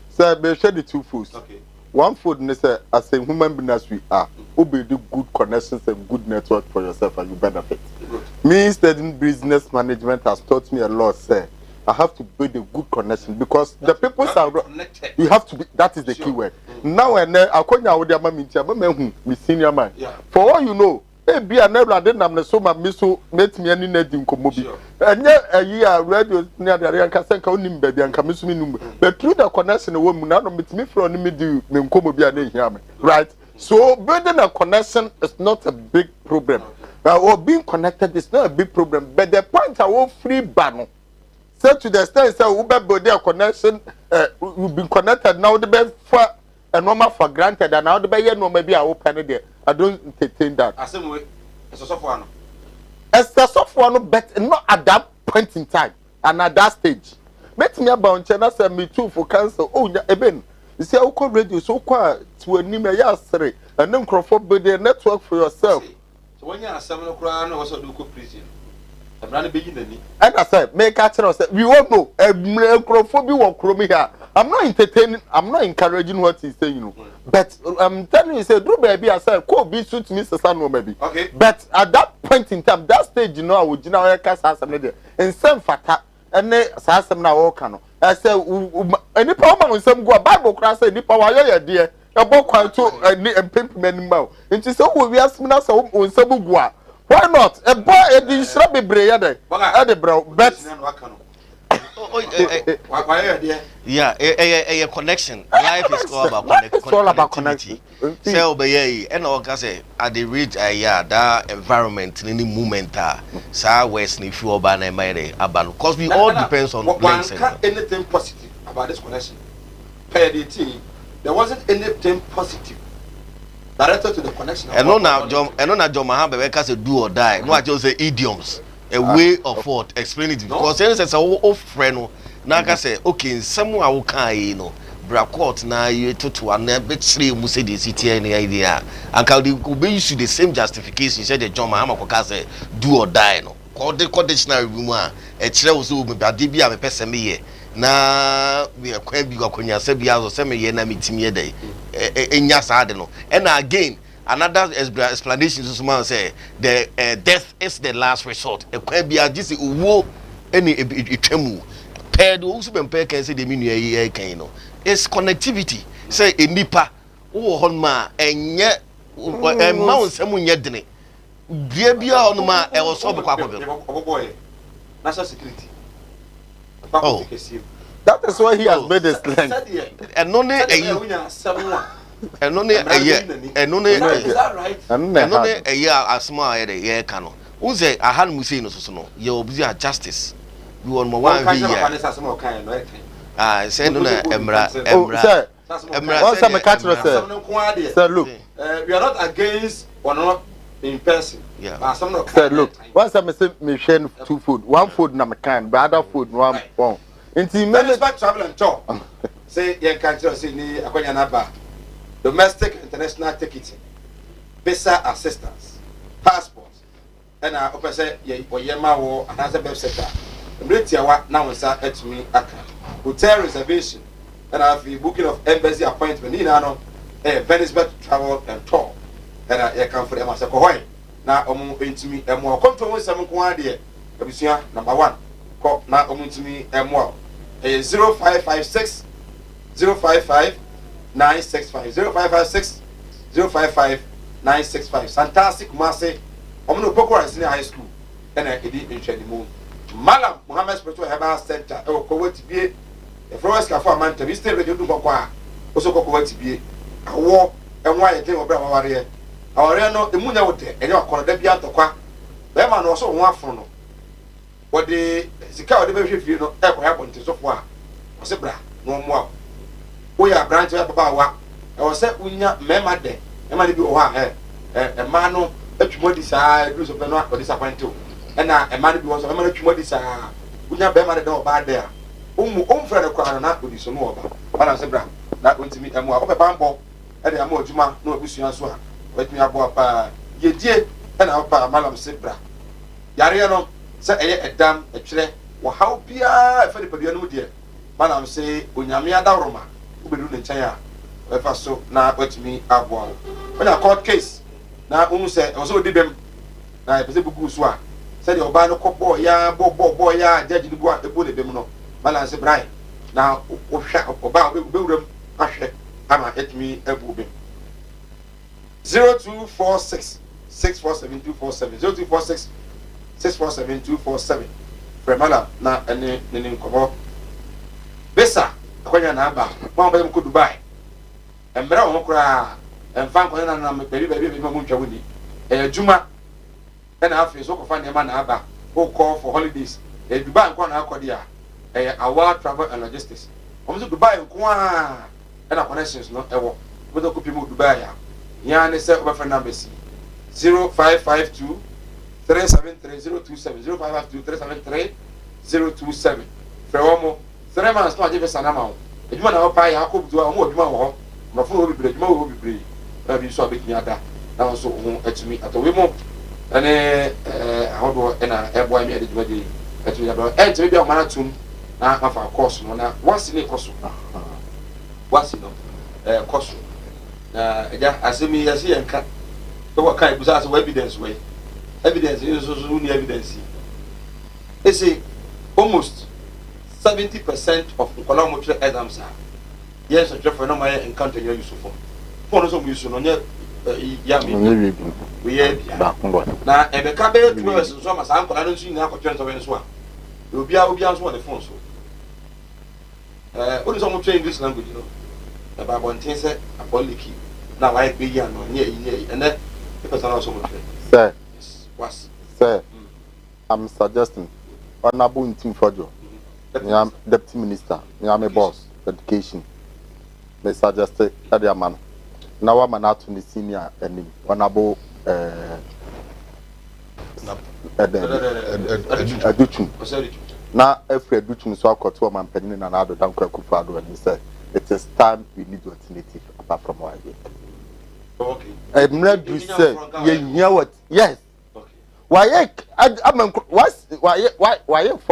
Sir, may share the two foods. One food, as a human being as we are, will be the good connections and good network for yourself and you benefit. Me studying business management has taught me a lot, sir. I have to build a good connection because the people are you have to be, that is the key word. Now and then I call you my senior man. For all you know, be an elder, I'm the soma miso, met me any netting comobi. And yet a year radio near the Arianka only baby and Kamisumi. But through the connection, a woman now meet me from me do Mkomobi, right? So building a connection is not a big problem. Or being connected is not a big problem. But the point I want free banner. So to the extent that Uber body connection, you've been connected now the best for a normal for granted, and now the bay no maybe I open it there. I don't entertain that. As same way, it's a software. As the software, but not at that point in time and at that stage. Met me about China send me too for cancer. Oh, yeah, even. You see, how called radio so quiet to a Nima yesterday, and then Crawford build a network for yourself. So when you are 7 o'clock, also do prison. I'm running beginning. And I said, make a channel. We won't know. A Crawford will come here. I'm not entertaining, I'm not encouraging what he's saying, you know. But I'm telling you, say, do baby, I said, could be suit Mr. Sano, maybe. Okay. But at that point in time, that stage, you know, I would generally cast as a lady. And some fata, and then Sassam now, Okano. I said, any problem with some go Bible class, any power, dear. A book quite to a pimp man mouth. And she said, we ask me now, so on Sabugua. Why not? A boy, a dish, be brave, bro. But. Yeah, a connection. Life is all about connectivity. It's all about connectivity. So, and all can say, at the reach, that environment, any moment, West, if you are banner, because we all depends on links. Anything positive about this connection? There wasn't anything positive directed to the connection. And no, now, John Mahambe can say do or die. No, I just say idioms. A way of what explain it because then it's a old friend. Now I say, okay, someone who can, you know, Brakot now you to an arbitrary Musa the city any idea. And can they use the same justification? Said the John Mahama say do or die. No, call the conditional woman. A child who be a DB a person me. Na we are quite big of Konya Sebia or semi year na meeting ye day. In Yasadeno. And again. Another explanation to someone say the death is the last resort. A quite be a just wo any tremu. Paired also been pair can say the menu a can. It's connectivity. Say a nipa oh honma and yet mount someone yet didn't. Dear be on ma also boy. National security. Oh, that is why he has made this length. And only a someone. And only a year, and only a year as small a year canoe. Who say I had Musino so you'll be a justice. You want more one year. I said, Emra, sir, look, we are not against or not in person. Yeah, sir, look, once I say Michelle 2 food, 1 food, number kind, but other food, 1 pound. Intimate travel and talk. Say, young country, say, Aquanaba. Domestic international ticketing, visa assistance, passports, and I open say or Yema or another website. Mritia now sir at me hotel reservation and I have the booking of embassy appointment in ano Venice travel and tour and I come for them as a cohoy. Now into me and more come to some quantity. Number 1 call now to me and more 0556 055 965 0556 055 965 fantastic massive omno pokora senior high school and I did in Chenimu Malam Muhammad Spiritual Herbal Center e Kumawood TV e flowers ka for man TV still radio do bokwa also Kumawood TV awo enwa ye tin obra waware aware no emunya wote ene akoro da bia tokwa be ma no so ho afro no wode sika wode be hwefie no e ko hapo ntisofo a o se bra no mo we are branch of Bawa. I was said, we are member there. A man be a man no atwumodi saa do so no or disappoint you. And a man be was a man atwumodi saa. We are be man there bad there. Friend of na odi so no oba. Bala se bra. Na wonti mi emu akọ bambo. E dey am odwuma na obusua so a. Wetumi abo pa. Ye die e na pa malam se bra. Yare no se eye edam etwere wo haw bia e fa de padua no de. Malam se onyame adawroma. Ubedu ne nkyɛn a ɛfa so na watumi aboa wo when a court case na unu sɛ ɔsɛ odi bɛm na ɛpɛ sɛ bugu so a sɛdeɛ ɔbaa no kɔbɔɔ ya bɔ ya judge no bu a ɛbɔ ne bɛm no balance brian na wohwɛ ɔbaa wobɛwuram ahwɛ ama ɛtumi abu bɛm 0246 647-247 0246-647-247 Fremala na ene nkomo besa akwanya na aba mo ba ko Dubai embra wo kura emfa nkonya na me baby ma mo ntwa woni juma na afi so ko fa ne ma na aba go call for holidays Dubai nko na akodi a our travel and logistics so Dubai nko a na connections no ewo mo do ko pi mo Dubai ya ya ne se oba fa number 0552 373-027 0552-373-027 Frewomo 3 months no aje sana ma o eduma na opa ya akobutu a mo eduma wo ma fo obi bre eduma wo obi bre na bi so abeki ada na so ho atumi atowe mo ene ahodo na ebo ami eduma de atumi ada enti bi o mana tum na afa course no na once ne course once no course na eja asemi yasi enka to what kind busa so evidence way evidence is so evidence. They say almost 70% of Kumawood exams are yes, a for no my encounter your use for. For some use on your yammy. We now and the cabinet was some as uncle. I don't see now for Venezuela. You'll be out on the phone. So, what is almost English language, you know? About one thing said, a polyki. Now I be young on near, and then because I also sir. Sir, I'm suggesting Honorable Team Fojo, I'm Deputy Minister, I'm a boss, education. May suggest that your man. Now I'm an attorney senior and Honorable Educhun. Now, every Educhun so I got to a man penning and another down Kufado and he said, it is time we need alternative apart from what I did. Okay. I'm glad you said, you know what? Yes. Why for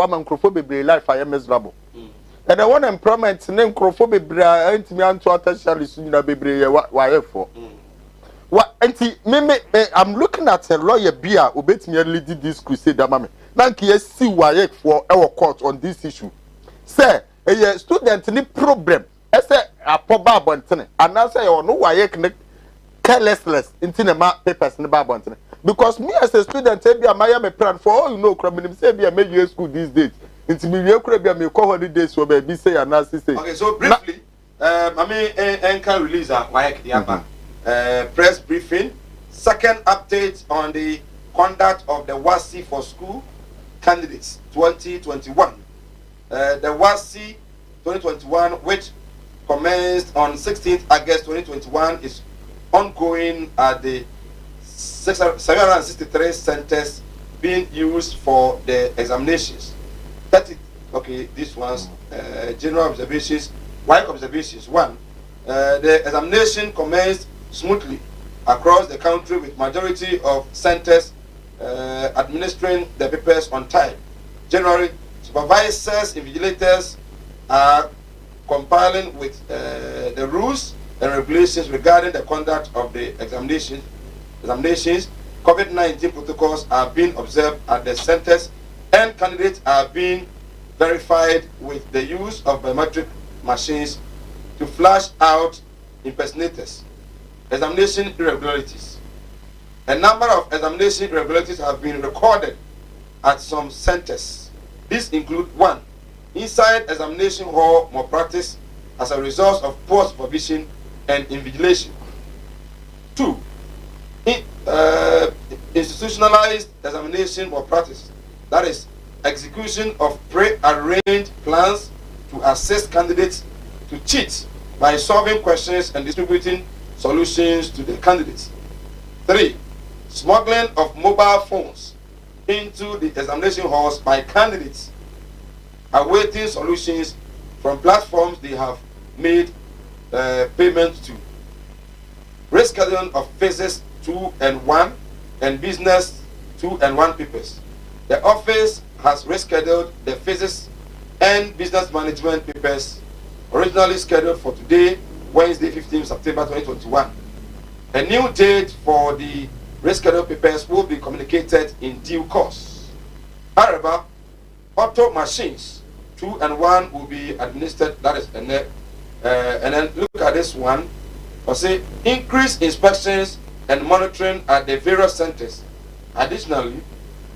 microphobic life I am miserable. And I want employment name microphobic and me and to attach soon baby why for. What anti me I'm looking at a lawyer beer who bet me lead this crusade mammy. Nanki see why for our court on this issue. Sir, a student need problem. I say a poba bonten and I say or no why carelessness into the papers in the babonten. Because me as a student, I am a plan for all you know. Criminal say be a major school these days. It's me real crab me call holidays so baby say and now say. Okay, so briefly, I mean, can release a press briefing. Second update on the conduct of the WASI for school candidates 2021. The WASI 2021, which commenced on 16th August 2021, is ongoing at the 763 centers being used for the examinations. 30, okay, this one's general observations. Wide observations. 1. The examination commenced smoothly across the country with majority of centers administering the papers on time. Generally, supervisors, invigilators are compiling with the rules and regulations regarding the conduct of the examinations. COVID-19 protocols are being observed at the centers and candidates are being verified with the use of biometric machines to flash out impersonators. Examination irregularities. A number of examination irregularities have been recorded at some centers. These include 1. Inside examination hall malpractice as a result of poor supervision and invigilation. 2. Institutionalized examination malpractice, that is, execution of pre-arranged plans to assist candidates to cheat by solving questions and distributing solutions to the candidates. 3. Smuggling of mobile phones into the examination halls by candidates awaiting solutions from platforms they have made payment to. Rescheduling of phases 2 and 1 and business 2 and 1 papers. The office has rescheduled the phases and business management papers originally scheduled for today, Wednesday, 15 September 2021. A new date for the rescheduled papers will be communicated in due course. However, auto machines 2 and 1 will be administered. That is, and then look at this one. I say increased inspections and monitoring at the various centers. Additionally,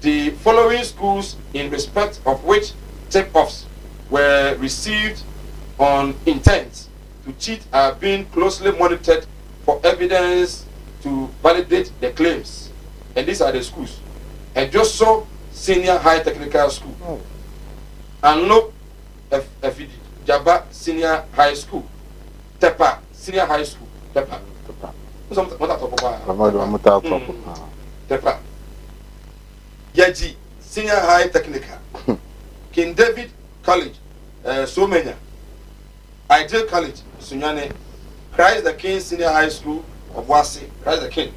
the following schools in respect of which tip-offs were received on intent to cheat are being closely monitored for evidence to validate the claims. And these are the schools. Ejoso Senior High Technical School. And look, Jaba Senior High School. Tepa Senior High School. Tepa. Tepa. Yaji Senior High Technical. King David College. Somenya. Ideal College. Sunyane. Christ the King Senior High School of Wasi. Christ the King.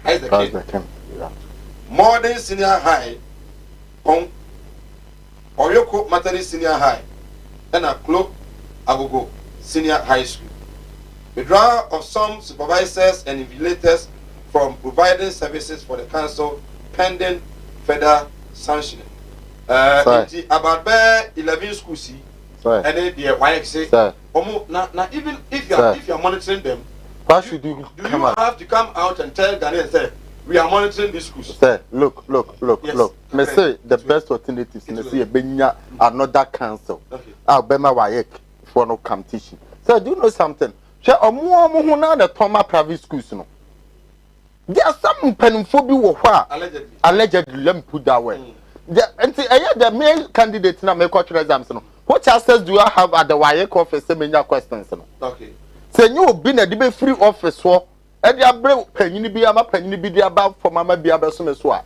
Christ the King. Yeah. Modern Senior High. On Oyoko Maternity Senior High. And a Klo Agogo Senior High School. Withdrawal of some supervisors and invigilators from providing services for the council pending federal sanctioning. About 11 schools. And then the YXA. Even if you are monitoring them, what should you do you have to come out and tell Ghanaians and say we are monitoring these schools? Sir, look. Yes. Me say the best alternative is see a another council. Okay. Bema Wayek for no competition. Sir, do you know something? Share a more the Toma private schools. No, there are some penphobia allegedly. Let me put that way. The male candidate now make cultural exams. What access do I have at the Wayek office? Many questions. Okay. Say you been a debate free office for. And the above penny be about for Mamma be about some as well.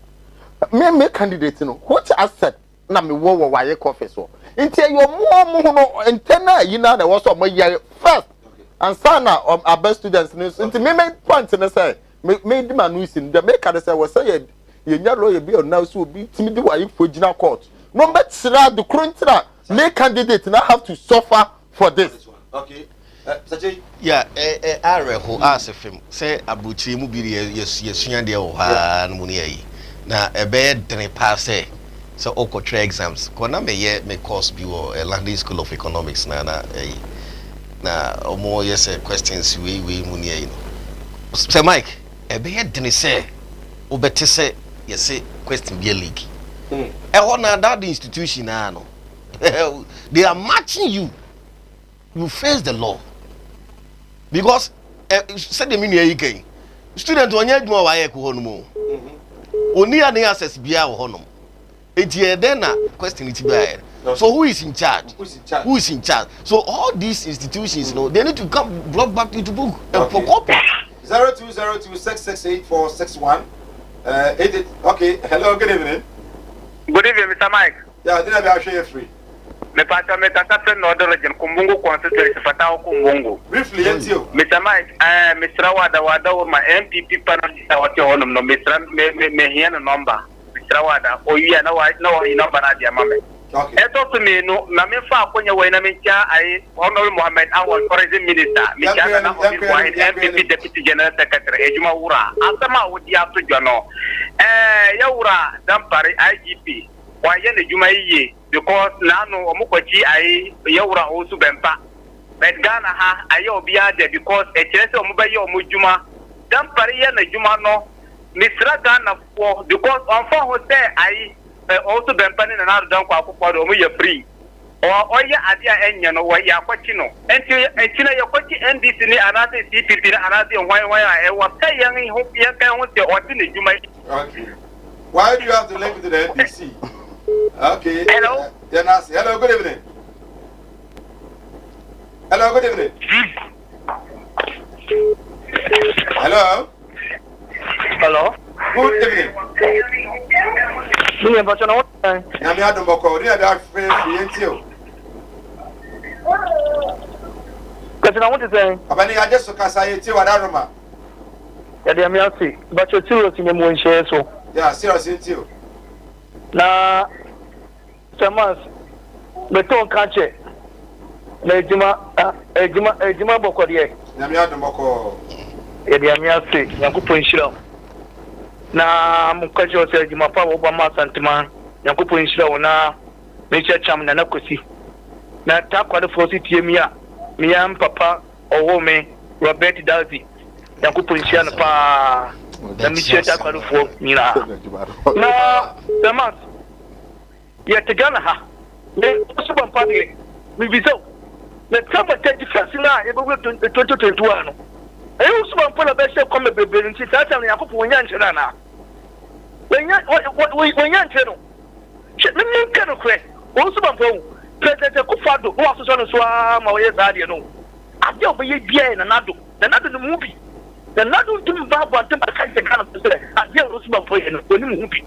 Me candidate, what I said, na me wo why office so. Until you more and tenor, you know, there was some year first. And sana our best students into me point and say, made the man who is in the make say was say, you lawyer be now so be timid why for general court. No better the current make candidate now have to suffer for this. Okay. Yeah, Areho asked him, say Abuchi Mubiri, yes, Yandi and Muniai. Now, a bed than a passe, so Okotre exams. Koname yet may cost you a London School of Economics, Nana, or more, yes, questions we Muniai. Sir Mike, a bed than say, Obetise, yes, say, question be a league. A one that institution, they are matching you. You face the law. Because said the meaning again. Student on yet more why honmo. Only any access be our honum. It's then a question it be. So who is in charge? Who is in charge? So all these institutions, they need to come block back into book for copy. 0202668461. Okay, hello, good evening. Good evening, Mr. Mike. Yeah, then I'll show you free. Me pata me tata no region Kumbungu constituency fatao Kumbungu. Briefly, you. Mr. Mike, Mr. Wada or my MPP panel is what you want no Mr. Me hear a number. Mr. Wada, or you know I know you number at your mama. Okay. Talk to me, no, Namifa when you win a Micha, I Honorable Mohammed, our foreign minister, Micha, MPP Deputy General Secretary, Ejuma Ura, Asama would you have to journal. Yaura, Dampari, IGP, why the Juma because now no Omukochi I Yaura also Bempa. But Ghana ha ayo biade because a chese omubayo mujuma Dampari and Juma no Mr. Ghana for because on phone say I also Bempa and another down for Omuya free. Or Oya Adia Enya no way Yaquachino. And China Yaquachi and this in another CPP and another why I was saying hope you can want the ordinary Juma. Okay. Why do you have to link to the NDC? Okay. Hello. Hello, good evening. Hello, good evening. Hello. Hello. Good evening. Me but no. Nami Adomoko, you are friend you. Because I want to say Abani I just so say you Adaroma. Yeah, they are see. But you serious in your share so. Yeah, serious in you. Na Samas beton kanche na ejima bokodiye na mi adomoko e dia mi ase yakupon shira na mukwaje o se ejima pa wo ba ma santima yakupon shira na me cham na nakosi na ta kwade fosi tie mi a papa owo me Robert Dazi Yankopɔn nhyia no paa na mehyia ta kwadofoɔ nyinaa na the man yɛte Ghana ha me so bampa de me bisɛ na tama tɛgye fase na yɛbɛwura 2021 no ɛyɛ so bampa na bɛhyɛ kɔmɛ bebree nti saa tam no Yankopɔn wɔnya nkyerɛ na wɔnya nkyerɛ no me menka no korɛ wɔn so bampa wo President Akufo-Addo no aso no so ma wɔyɛ saa deɛ no ade a wɔyɛ biae na nado no mu bi na nado ntum ba bɔ antem aka kyɛ Ghana sɛ ade a wɔso bampa yɛ no wɔne mu bi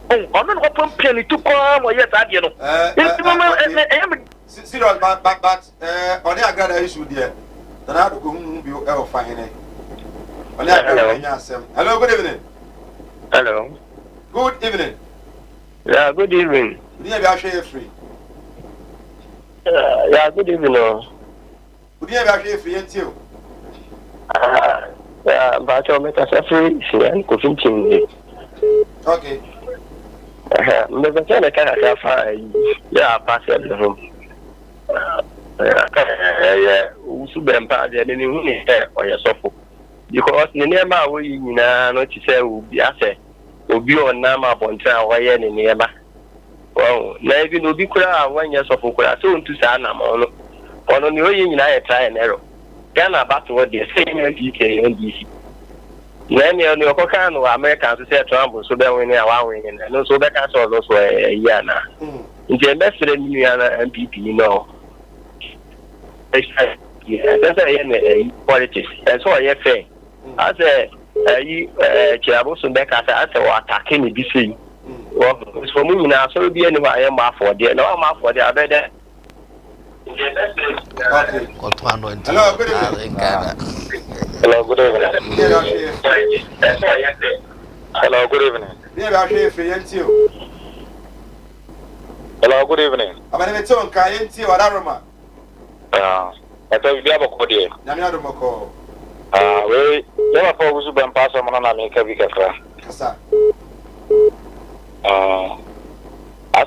ɔno no wɔpɔ mpia ne tu kɔɔ ma wɔyɛ saa deɛ no nti mama ɛyɛ me serious but on the agrada issue there na nado ko hu bi e wo fa hene on the agrada nya asem hello good evening Hello. Good evening. Yeah, good evening. Would you be actually free? Yeah, good evening. Would you be actually free until? Yeah, but I'll make us free. And cooking team. Okay. Never tell a kind of yeah, pass it the room. Yeah, Usubempa, the enemy or your sofa. Because the name I will not say will be assay. Obi on nama bontra why any nearby. Well, maybe no be cry 1 year of Okra, so to Sana Mono. On your United try and error. Ghana back to what they say in UK and DC. Then you know, Cocano, Americans to say Trump, so that when they are winning, and also that I saw those way a year now. In the invested in MPP, you know. That's a politics, and so I say. I say, Chiabosun Becker, I said, attacking the DC. Well, for me now, so be anywhere I am for the no, I'm for the other. Hello, good evening. Hello, good evening. Hello, good evening. Hello, good evening. I'm going to talk to Arama. I thought you have a code here. Namako. We never focus on pass on an America because. I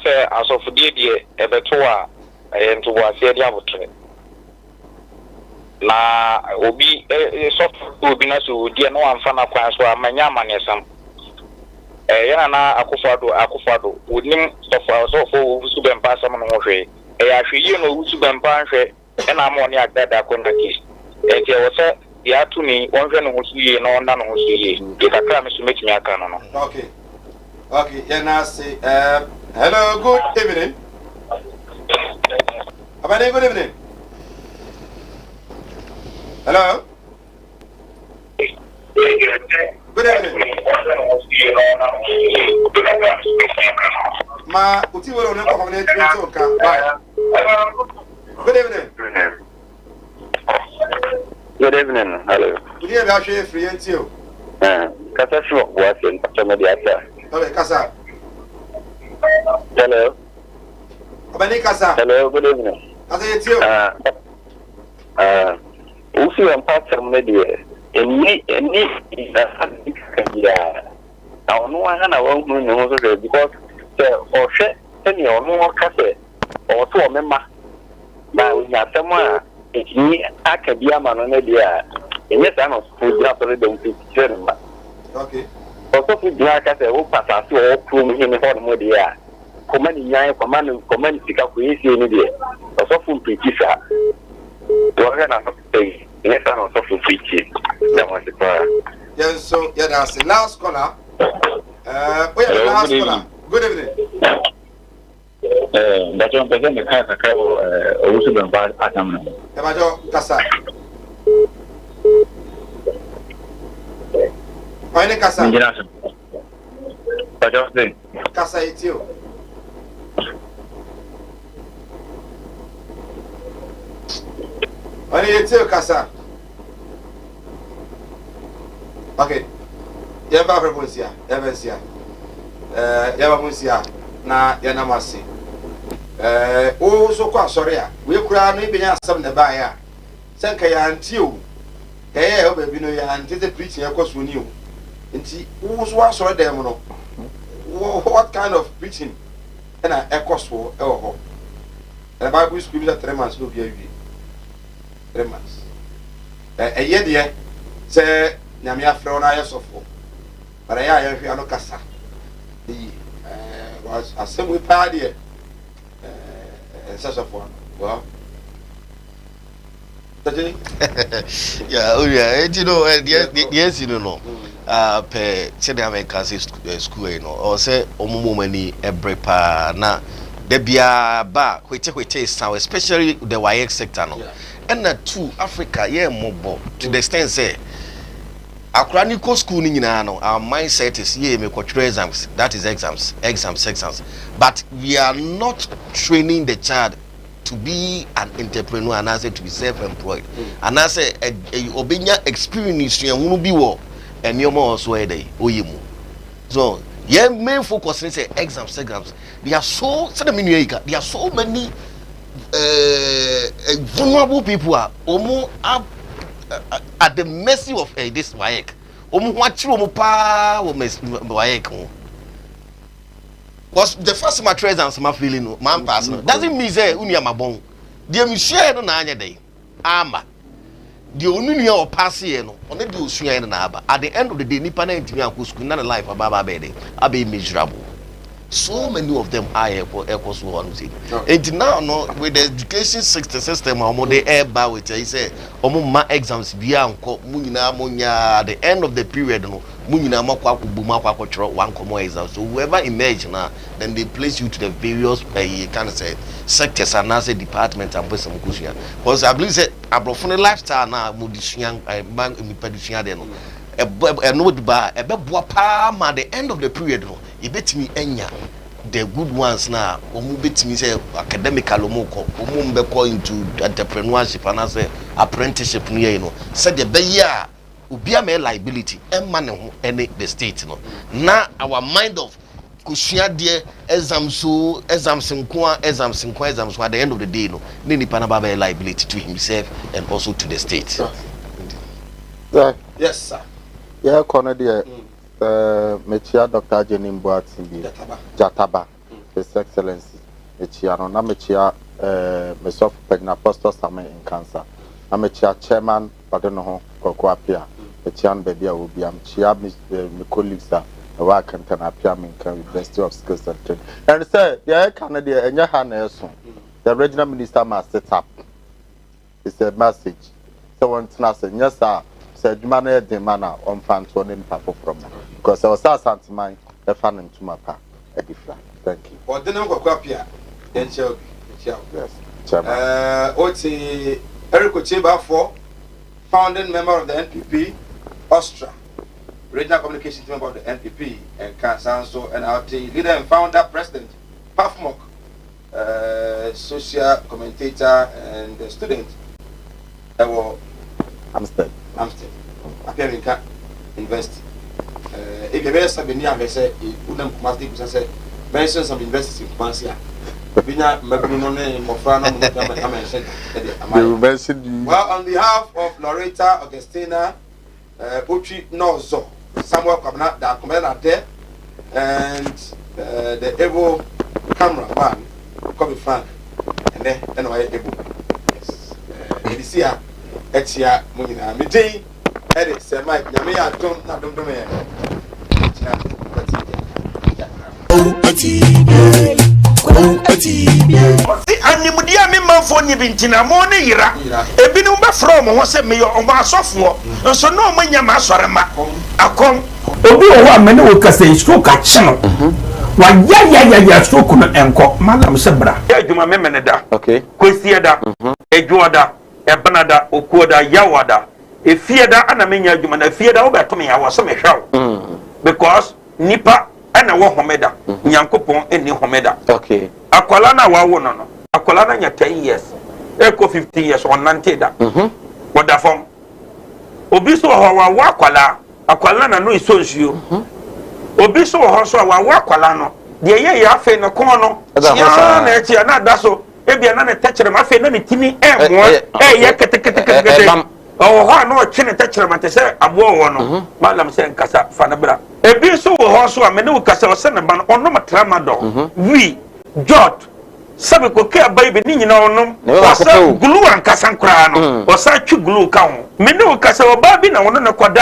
say, as of the Ebetoa, and to was the other. Na obi soft obi na so die no amfa na kwan so amanya manesam ya na akufado onim so so bempa sam no hwe ya hwe no wusu bempa hwe na ma oni agada akona case e je wo se ya tu ni wonhwe no wusu ye no onda no wusu ye e kakra me so metimi aka no. Okay, yeah, say hello, good evening. Abane, good evening. Hello. Good evening. Ma, uti wolo ne ko ne to ka. Bye. Good evening. Good evening. Hello. Good evening, actually free until. Kasa sho was in Pachamadia. Okay, Kasa. Hello. Abane Kasa. Hello, good evening. Asa yetio. Usi ampa some media. Any yeah. Now no one I won't know because or share any or no cafe or to a member. But we have someone it's me Academia man media. And yes, I'm not food after the Okay. Also, if you like, I say, oh, pass to all prove him for the media. Command command pick up with you, dear. Also, from Pichisa. We're going to say, yes, I'm also from Pichi. That was the prayer. Yes, so, yeah, that's the last caller. Wait, the last caller. Good evening. That's one person, the kind of travel, also been bad at them. Emajo Kasa. Why Kasa? Kasa itio. Why itio Kasa? Okay. Yaba Promosia, Evansia. Yaba Musia, na Yanamasi. Oh, so quite sorry. We could have maybe some the buyer. Sankaya until. Hey, baby, no, ya until preaching, of course, we knew. And see, who's was or them? What kind of preaching? And I echo for oh, the Bible scripture 3 months no be 3 months. A year, dear, say nyame afrɛ na ayɛ sɔfo bara ya ya hwɛ no kasa di was asɛm pa de sɔfo well yeah, you know, yes, you know, per say American school, you know, or say omumani every pa na there be a bar which sound, especially the YX sector, no, and that too Africa, yeah, more to the extent say. Acranico school no, our mindset is yeah, make exams, that is exams, but we are not training the child to be an entrepreneur and I say to be self-employed. And I say obenya experience you won't be war and you're more also a day. So yeah, main focus is exams. There are so there are so many vulnerable people are almost at the mercy of this WAEC. What you pa WAEC. Was the first mattress and some feeling man personal. Doesn't mean say unia mabon. The share no na anya day. Ama. The only or pass here no. Only do share na aba. At the end of the day, nipa na intimi anko school na life ababa bede. Abe miserable. So many of them are equals one thing. And now no with the education system omo dey air with he say omo ma exams bia anko munyina monya at the end of the period no munyina makwa akubuma akwa chro one common exam. So whoever emerge now then they place you to the various kind of say sectors and as a department and person kusia. Because I believe say abrofone lifestyle na modisuan man impedisuan dey no no ba ebeboa pa ma the end of the period no e betimi enya the good ones na omu betimi say academical omoko omu mbeko into entrepreneurship and as apprenticeship no you know said the beya obi am liability emma ne ho any the state no na our mind of kusua de exams nko at the end of the day no ni nipa na baba liability to himself and also to the state. Yes sir. Yeah, corner there. Mechia Dr. Jenny Mboatimbi Jataba, His Excellency. Mechia no na mechia myself pregnant apostle Samuel in cancer. I'm mechia chairman, but don't know Koko appear. Mechian baby will be am chia my colleagues are work and can appear in University of Skills and Training. And say yeah, Canada and your hand the regional minister must set up. It's a message. So one say yes sir. Said manner the manner on fans one in papa from because I was asked mine the fan into my pa a different. Thank you. Or the number of here, then shall yes. Oti Eric Ocheba for founding member of the NPP, Austria, regional communications member of the NPP, and Kansanso, and our leader and founder, President, Pafmok, social commentator, and student. Amstead. Appearing in invest. If you have some near me say, you wouldn't say, mention some investors in Kumasia. Well, on behalf of Loretta Augustina, Uchi Nozo, Samuel Kabana, that commander there, and the able cameraman, Kobe Frank, and then anyway, able. Yes. This year. Etia Munina Midday, Edit, Sir Mike, Yamia, don't not do me. Animudia me man for Nibintina Moni Ira, a binumba from was a mayor of our software, and so no mania masorama. A come, Obi or many will say stroke at channel. Why, ya, stroke and cock, Madame Sebra. Yajuma Memeneda, okay, Quisiada, Ejuada. Ebanada okuoda yawada efieda ana menya adwuma na efieda wo betome ya wo so mehwaw because nipa ana wo homeda nyankopon eni homeda okay akwala na wawo no akwala na nya 10 years eko 15 years on nanteda woda fom obi so ho wa akwala na no isonsuo obi so ho so wa akwala no de ye ya afa no kon no ya na etia na daso ebia na ne tachere ma fe na ne timi enwo ye kete oh ha no chene tachere ma te se abo wo no malam se nkasa fa na bra ebi so wo ho so a me ne wo kasa o se ne ba no ono matrama do wi jot sabe ko ke abai be ni nyina onom o sa glue an kasa nkra no o sa twi glue ka ho me ne wo kasa o ba bi na wono ne koda